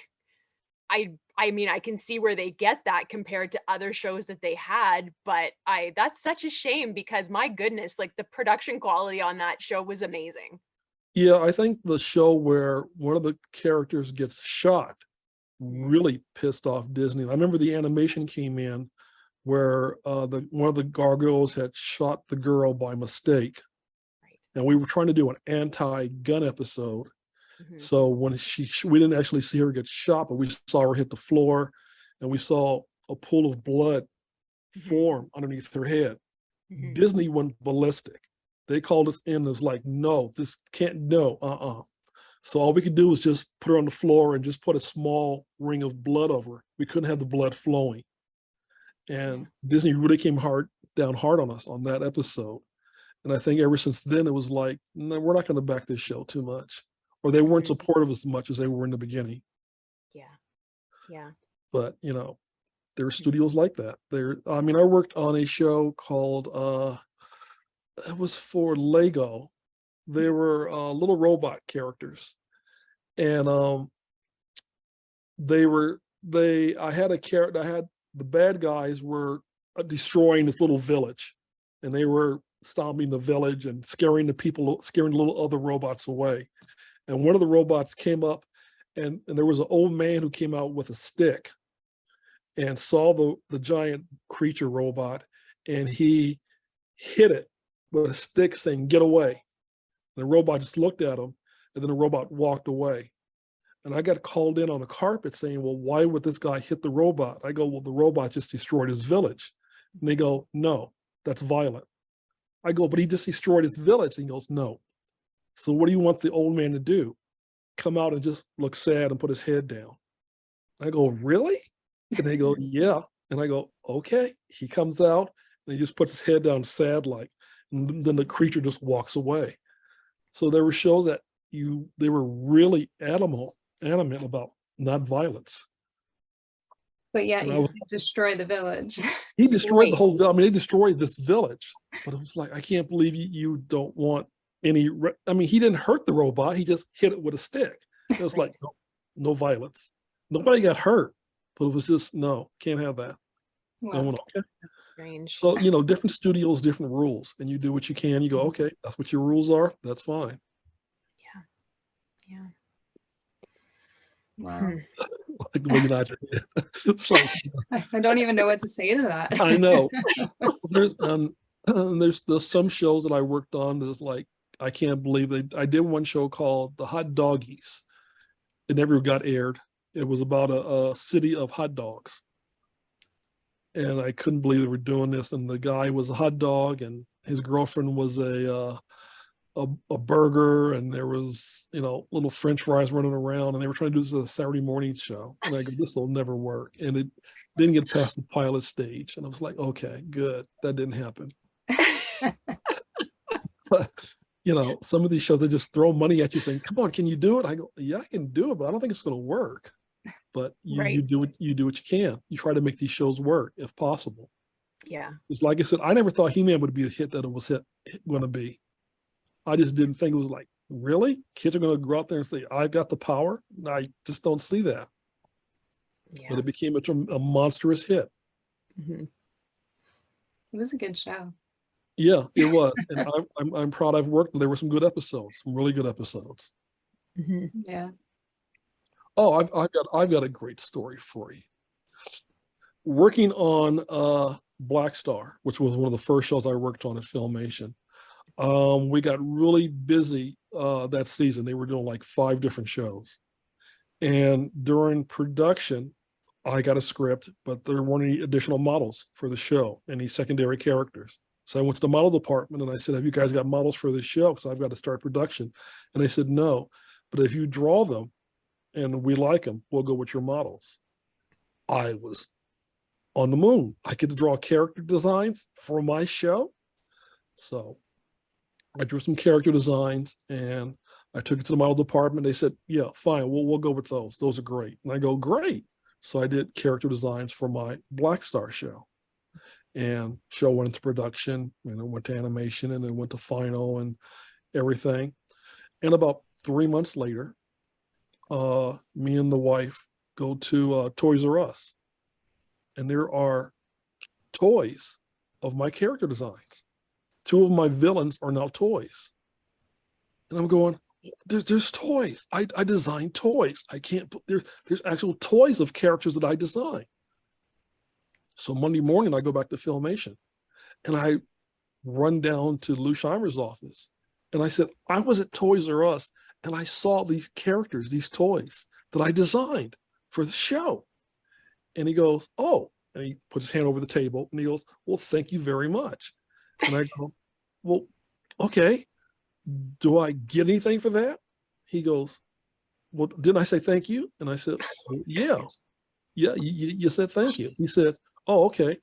Speaker 4: I mean, I can see where they get that compared to other shows that they had, but that's such a shame because my goodness, like the production quality on that show was amazing.
Speaker 3: Yeah, I think the show where one of the characters gets shot really pissed off Disney. I remember the animation came in where one of the gargoyles had shot the girl by mistake. And we were trying to do an anti-gun episode. So when we didn't actually see her get shot, but we saw her hit the floor and we saw a pool of blood form underneath her head. Disney went ballistic. They called us in and was like, no, this can't, no, So all we could do was just put her on the floor and just put a small ring of blood over her. We couldn't have the blood flowing. And Disney really came down hard on us on that episode. And I think ever since then, it was like, no, we're not going to back this show too much. Or they weren't supportive as much as they were in the beginning.
Speaker 4: Yeah.
Speaker 3: But, there are studios like that. I worked on a show called, it was for Lego. They were little robot characters. And I had the bad guys were destroying this little village. And they were stomping the village and scaring the little other robots away. And one of the robots came up and there was an old man who came out with a stick and saw the giant creature robot, and he hit it with a stick saying, get away. And the robot just looked at him, and then the robot walked away. And I got called in on the carpet saying, well, why would this guy hit the robot? I go, well, the robot just destroyed his village. And they go, no, that's violent. I go, but he just destroyed his village. And he goes, no. So what do you want the old man to do? Come out and just look sad and put his head down. I go, really? And they go, yeah. And I go, okay. He comes out and he just puts his head down sad like, and then the creature just walks away. So there were shows that they were really animate about not violence.
Speaker 2: But yet
Speaker 3: And
Speaker 2: you destroy the village.
Speaker 3: he destroyed the whole, I mean, they destroyed this village, but it was like, I can't believe you don't want any, I mean, he didn't hurt the robot. He just hit it with a stick. It was like, no violence. Nobody got hurt, but it was just, no, can't have that.
Speaker 2: Wow.
Speaker 3: I went, okay.
Speaker 4: Strange.
Speaker 3: So, different studios, different rules, and you do what you can. You go, okay, that's what your rules are. That's fine.
Speaker 4: Yeah.
Speaker 2: Wow.
Speaker 3: Like the way you nod your head. It's like,
Speaker 2: I don't even know what to say to that.
Speaker 3: I know. There's some shows that I worked on that's like, I can't believe I did one show called The Hot Doggies. It never got aired. It was about a city of hot dogs. And I couldn't believe they were doing this. And the guy was a hot dog and his girlfriend was a burger, and there was, little French fries running around, and they were trying to do this as a Saturday morning show. And I go, this will never work. And it didn't get past the pilot stage. And I was like, okay, good. That didn't happen. But, some of these shows, they just throw money at you saying, come on, can you do it? I go, yeah, I can do it, but I don't think it's going to work. But you do what you can. You try to make these shows work if possible.
Speaker 4: Yeah.
Speaker 3: It's like I said, I never thought He-Man would be the hit that it was going to be. I just didn't think it was like, really? Kids are going to go out there and say, I got the power? I just don't see that.
Speaker 4: Yeah.
Speaker 3: But it became a monstrous hit.
Speaker 2: It was a good show.
Speaker 3: Yeah, it was. And I'm proud I've worked. There were some good episodes, some really good episodes.
Speaker 2: Yeah.
Speaker 3: Oh, I've got a great story for you. Working on Black Star, which was one of the first shows I worked on at Filmation. We got really busy that season. They were doing like 5 different shows. And during production, I got a script, but there weren't any additional models for the show, any secondary characters. So I went to the model department and I said, have you guys got models for this show? Because I've got to start production. And they said, no, but if you draw them and we like them, we'll go with your models. I was on the moon. I get to draw character designs for my show. So I drew some character designs and I took it to the model department. They said, yeah, fine, we'll go with those. Those are great. And I go, great. So I did character designs for my Black Star show. And show went into production, and it went to animation, and then went to final and everything. And about 3 months later, me and the wife go to Toys R Us. And there are toys of my character designs. 2 of my villains are now toys. And I'm going, there's toys. I designed toys. I can't put, there's actual toys of characters that I designed. So Monday morning, I go back to Filmation and I run down to Lou Scheimer's office. And I said, I was at Toys R Us and I saw these characters, these toys that I designed for the show. And he goes, oh, and he puts his hand over the table and he goes, well, thank you very much. And I go, well, okay, do I get anything for that? He goes, well, didn't I say thank you? And I said, well, yeah, you said thank you. He said, oh, okay.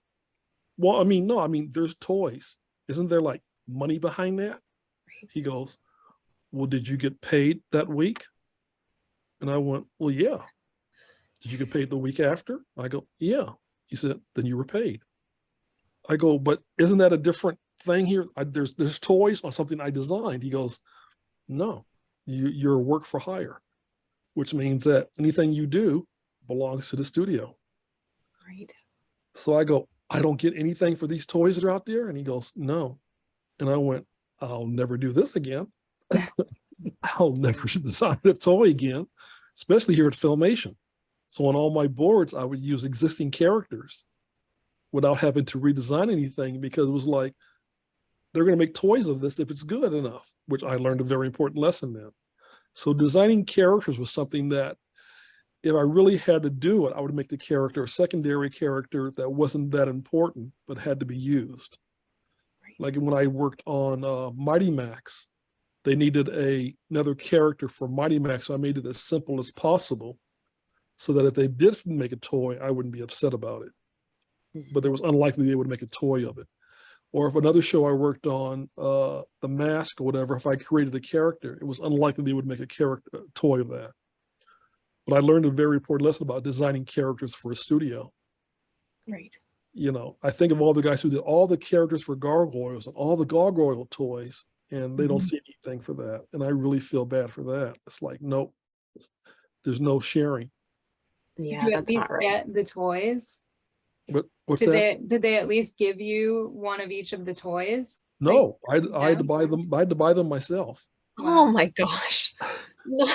Speaker 3: Well, no, there's toys. Isn't there like money behind that? He goes, well, did you get paid that week? And I went, well, yeah. Did you get paid the week after? I go, yeah. He said, then you were paid. I go, but isn't that a different thing here? There's toys on something I designed. He goes, no, you're work for hire, which means that anything you do belongs to the studio.
Speaker 4: Right. So
Speaker 3: I go, I don't get anything for these toys that are out there? And he goes, no. And I went, I'll never do this again. I'll never design a toy again, especially here at Filmation. So on all my boards, I would use existing characters without having to redesign anything, because it was like, they're going to make toys of this if it's good enough, which I learned a very important lesson then. So designing characters was something that if I really had to do it, I would make the character a secondary character that wasn't that important, but had to be used. Right. Like when I worked on Mighty Max, they needed another character for Mighty Max, so I made it as simple as possible so that if they did make a toy, I wouldn't be upset about it. but it was unlikely they would make a toy of it. Or if another show I worked on, The Mask or whatever, if I created a character, it was unlikely they would make a toy of that. But I learned a very important lesson about designing characters for a studio.
Speaker 4: Right.
Speaker 3: You know, I think of all the guys who did all the characters for gargoyles and all the gargoyle toys, and they don't see anything for that. And I really feel bad for that. It's like, nope, there's no sharing.
Speaker 4: Yeah,
Speaker 2: You at
Speaker 4: that's not
Speaker 2: least
Speaker 4: right.
Speaker 2: get the toys?
Speaker 3: But what's that?
Speaker 2: Did they at least give you one of each of the toys?
Speaker 3: No, I had to buy them. I had to buy them myself.
Speaker 4: Oh my gosh.
Speaker 3: No.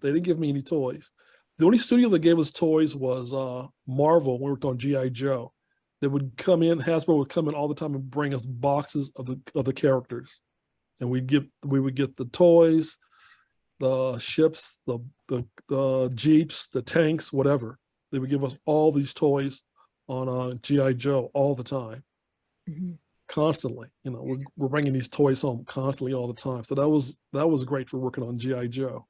Speaker 3: They didn't give me any toys. The only studio that gave us toys was Marvel. We worked on G.I. Joe. They would come in, Hasbro would come in all the time and bring us boxes of the characters. And we would get the toys, the ships, the Jeeps, the tanks, whatever. They would give us all these toys on G.I. Joe all the time. Constantly, you know, we're bringing these toys home constantly all the time. So that was great for working on G.I. Joe.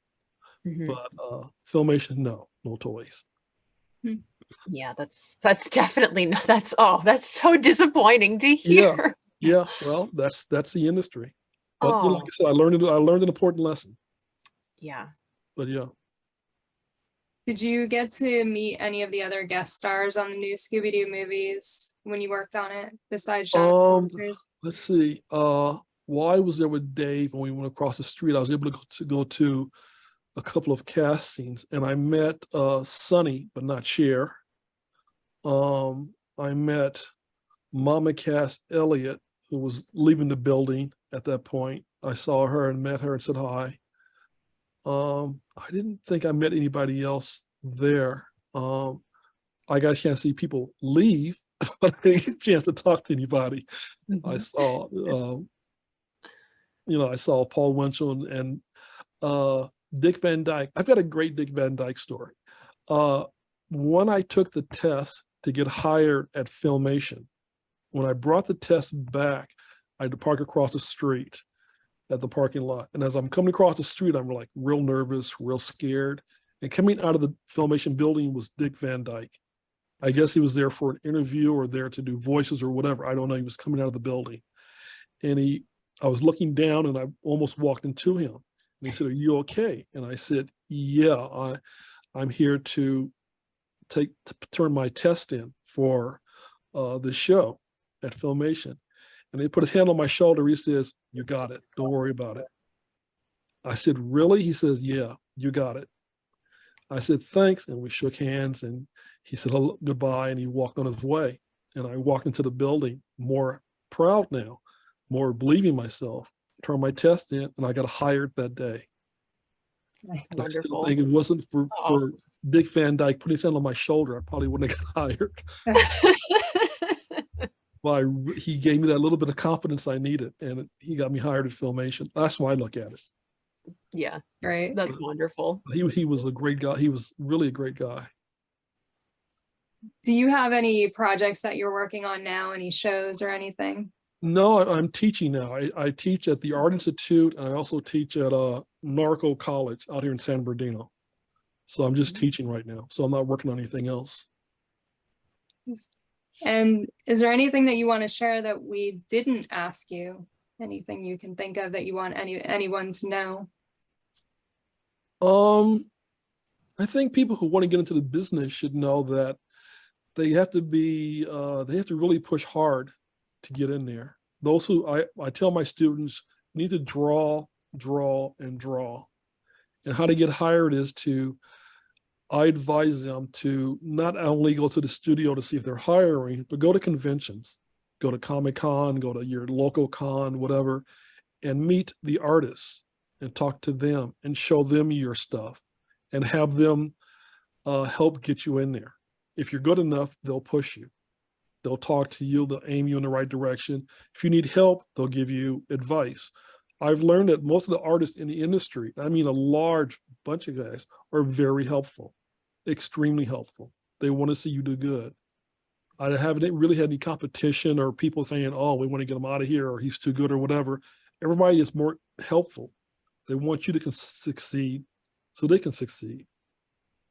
Speaker 3: But Filmation, no toys.
Speaker 4: Yeah, that's definitely not. That's so disappointing to hear.
Speaker 3: Yeah. Well, that's the industry. But you know, like I said, I learned an important lesson.
Speaker 4: Yeah.
Speaker 3: But yeah.
Speaker 2: Did you get to meet any of the other guest stars on the new Scooby-Doo movies when you worked on it, besides Shadow?
Speaker 3: Let's see. While I was there with Dave and we went across the street, I was able to go to a couple of castings, and I met Sonny, but not Cher. I met Mama Cass Elliott, who was leaving the building at that point. I saw her and met her and said hi. I didn't think I met anybody else there. I got a chance to see people leave, but I didn't get a chance to talk to anybody. I saw, I saw Paul Winchell and Dick Van Dyke. I've got a great Dick Van Dyke story. When I took the test to get hired at Filmation, when I brought the test back, I had to park across the street at the parking lot. And as I'm coming across the street, I'm like real nervous, real scared. And coming out of the Filmation building was Dick Van Dyke. I guess he was there for an interview or there to do voices or whatever. I don't know. He was coming out of the building. And I was looking down and I almost walked into him. And he said, "Are you okay?" And I said, "Yeah, I'm here to turn my test in for the show at Filmation." And he put his hand on my shoulder. He says, "You got it. Don't worry about it." I said, "Really?" He says, "Yeah, you got it." I said, "Thanks." And we shook hands and he said, "Hello, goodbye." And he walked on his way. And I walked into the building more proud now, more believing myself, turned my test in, and I got hired that day.
Speaker 4: That's
Speaker 3: and
Speaker 4: wonderful.
Speaker 3: I still think it wasn't for Dick Van Dyke putting his hand on my shoulder, I probably wouldn't have got hired. Well, he gave me that little bit of confidence I needed, and he got me hired at Filmation. That's why I look at it.
Speaker 4: Yeah,
Speaker 2: Right.
Speaker 4: that's wonderful.
Speaker 3: He was a great guy. He was really a great guy.
Speaker 2: Do you have any projects that you're working on now, any shows or anything?
Speaker 3: No, I'm teaching now. I teach at the Art Institute, and I also teach at Norco College out here in San Bernardino. So I'm just teaching right now. So I'm not working on anything else.
Speaker 2: And is there anything that you want to share that we didn't ask you? Anything you can think of that you want anyone to know?
Speaker 3: I think people who want to get into the business should know that they have to really push hard to get in there. Those who I tell my students, you need to draw, and draw. And how to get hired is I advise them to not only go to the studio to see if they're hiring, but go to conventions, go to Comic-Con, go to your local con, whatever, and meet the artists and talk to them and show them your stuff and have them help get you in there. If you're good enough, they'll push you. They'll talk to you, they'll aim you in the right direction. If you need help, they'll give you advice. I've learned that most of the artists in the industry, I mean a large bunch of guys, are very helpful, extremely helpful. They want to see you do good. I haven't really had any competition or people saying, "Oh, we want to get him out of here," or "He's too good," or whatever. Everybody is more helpful. They want you to succeed so they can succeed.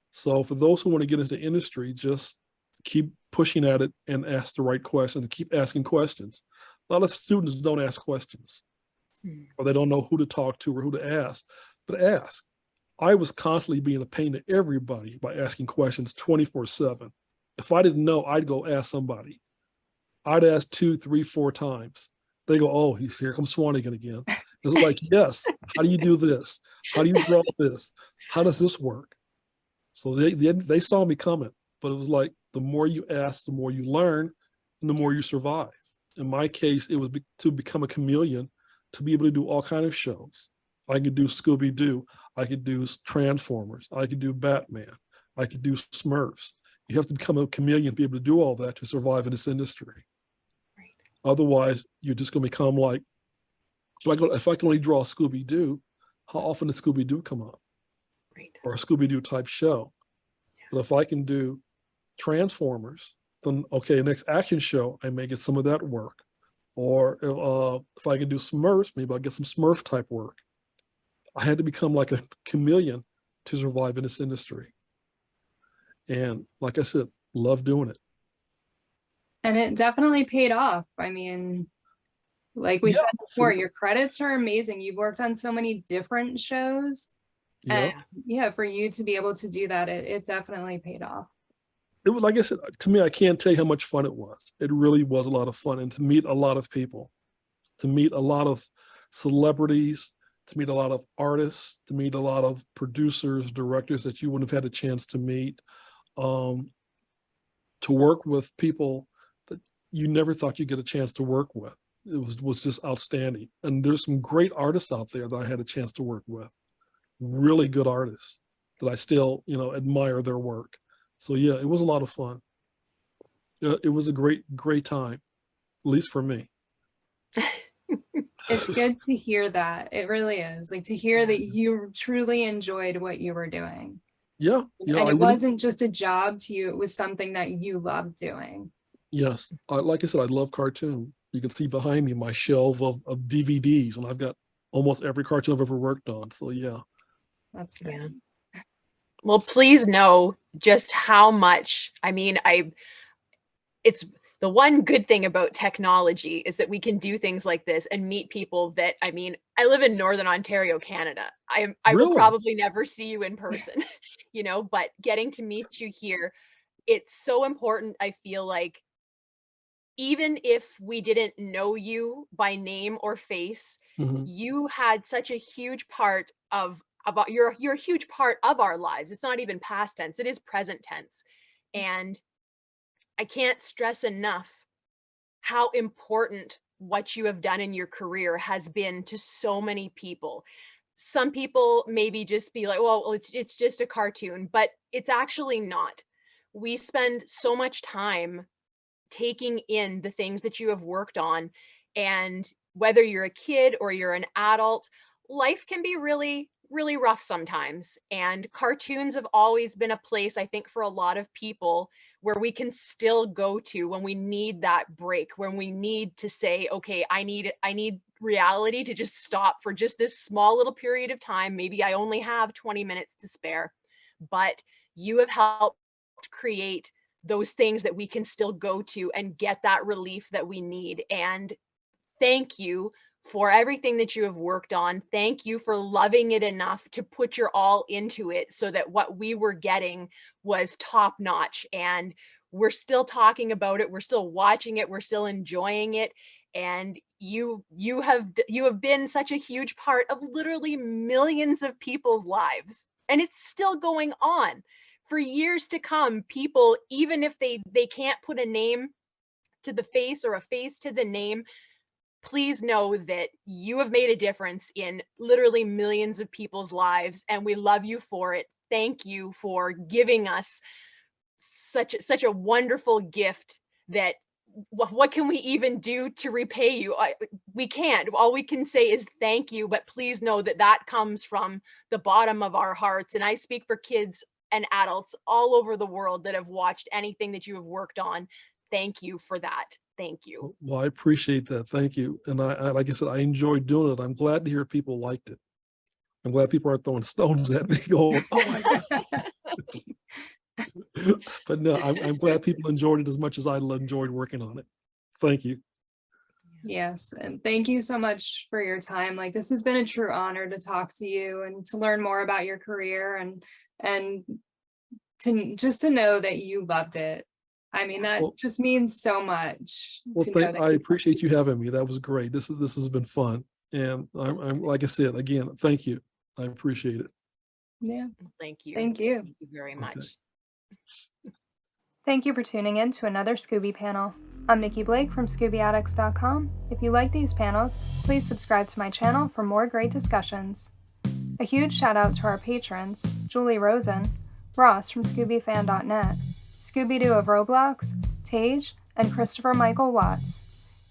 Speaker 3: So for those who want to get into the industry, just keep pushing at it and ask the right questions, and keep asking questions. A lot of students don't ask questions, or they don't know who to talk to or who to ask, but ask. I was constantly being a pain to everybody by asking questions 24/7. If I didn't know, I'd go ask somebody. I'd ask 2, 3, 4 times. They go, oh, here comes Swanigan again. It's like, yes, how do you do this? How do you draw this? How does this work? So they saw me coming, but it was like, the more you ask, the more you learn, and the more you survive. In my case, it was to become a chameleon, to be able to do all kinds of shows. I could do Scooby-Doo, I could do Transformers, I could do Batman, I could do Smurfs. You have to become a chameleon to be able to do all that to survive in this industry. Right. Otherwise, you're just going to become like, if I can only draw Scooby-Doo, how often does Scooby-Doo come up? Right. Or a Scooby-Doo type show. Yeah. But if I can do Transformers, then okay, next action show, I may get some of that work. Or if I can do Smurfs, maybe I'll get some Smurf type work. I had to become like a chameleon to survive in this industry. And like I said, love doing it.
Speaker 2: And it definitely paid off. I mean, like we said before, your credits are amazing. You've worked on so many different shows. And yeah, for you to be able to do that, it definitely paid off.
Speaker 3: It was, like I said, to me, I can't tell you how much fun it was. It really was a lot of fun, and to meet a lot of people, to meet a lot of celebrities, to meet a lot of artists, to meet a lot of producers, directors that you wouldn't have had a chance to meet, to work with people that you never thought you'd get a chance to work with. It was just outstanding. And there's some great artists out there that I had a chance to work with, really good artists that I still, admire their work. So yeah, it was a lot of fun. It was a great time, at least for me.
Speaker 2: It's good to hear that. It really is. Like, to hear that you truly enjoyed what you were doing.
Speaker 3: Yeah.
Speaker 2: And it wasn't just a job to you, it was something that you loved doing.
Speaker 3: Yes. Like I said, I love cartoon. You can see behind me my shelf of DVDs, and I've got almost every cartoon I've ever worked on. So yeah.
Speaker 2: That's great.
Speaker 4: Well, please know just how much, it's the one good thing about technology is that we can do things like this and meet people that, I live in Northern Ontario, Canada. I will probably never see you in person, but getting to meet you here, it's so important. I feel like even if we didn't know you by name or face, you had such a huge part you're a huge part of our lives. It's not even past tense, it is present tense. And I can't stress enough how important what you have done in your career has been to so many people. Some people maybe just be like, well, it's just a cartoon, but it's actually not. We spend so much time taking in the things that you have worked on, and whether you're a kid or you're an adult, life can be really rough sometimes, and cartoons have always been a place, I think, for a lot of people where we can still go to when we need that break, when we need to say, okay, I need reality to just stop for just this small little period of time. Maybe I only have 20 minutes to spare, but you have helped create those things that we can still go to and get that relief that we need. And thank you for everything that you have worked on. Thank you for loving it enough to put your all into it so that what we were getting was top notch. And we're still talking about it. We're still watching it. We're still enjoying it. And you have been such a huge part of literally millions of people's lives. And it's still going on for years to come. People, even if they can't put a name to the face or a face to the name, please know that you have made a difference in literally millions of people's lives, and we love you for it. Thank you for giving us such a wonderful gift that what can we even do to repay you? We can't. All we can say is thank you, but please know that that comes from the bottom of our hearts. And I speak for kids and adults all over the world that have watched anything that you have worked on. Thank you for that. Thank you.
Speaker 3: Well, I appreciate that. Thank you. And I like I said, I enjoyed doing it. I'm glad to hear people liked it. I'm glad people aren't throwing stones at me going, oh my God. But no, I'm glad people enjoyed it as much as I enjoyed working on it. Thank you.
Speaker 2: Yes, and thank you so much for your time. Like, this has been a true honor to talk to you and to learn more about your career and to just to know that you loved it. I mean, that
Speaker 3: Well,
Speaker 2: just means so much
Speaker 3: well,
Speaker 2: to know that
Speaker 3: I
Speaker 2: you
Speaker 3: appreciate you having me. That was great. This has been fun, and I'm like I said again, thank you. I appreciate it.
Speaker 2: yeah,
Speaker 4: Thank you.
Speaker 2: thank you.
Speaker 4: Thank you very
Speaker 3: Okay.
Speaker 4: much.
Speaker 2: Thank you for tuning in to another Scooby panel. I'm Nikki Blake from ScoobyAddicts.com. If you like these panels, please subscribe to my channel for more great discussions. A huge shout out to our patrons, Julie Rosen, Ross from ScoobyFan.net, Scooby-Doo of Roblox, Tage, and Christopher Michael Watts.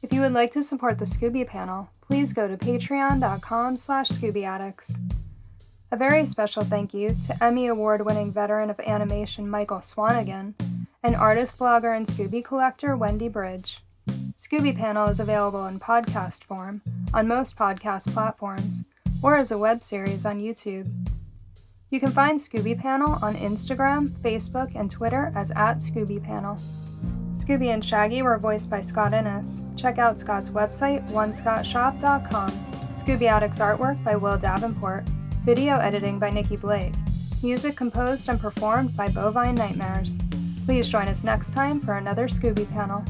Speaker 2: If you would like to support the Scooby panel, please go to patreon.com/ScoobyAddicts. A very special thank you to Emmy Award-winning veteran of animation Michael Swanigan and artist, blogger, and Scooby collector Wendy BRYDGE. Scooby Panel is available in podcast form on most podcast platforms or as a web series on YouTube. You can find Scooby Panel on Instagram, Facebook, and Twitter as @ScoobyPanel. Scooby and Shaggy were voiced by Scott Innes. Check out Scott's website, onescottshop.com. Scooby Addicts artwork by Will Davenport. Video editing by Nikki Blake. Music composed and performed by Bovine Nightmares. Please join us next time for another Scooby panel.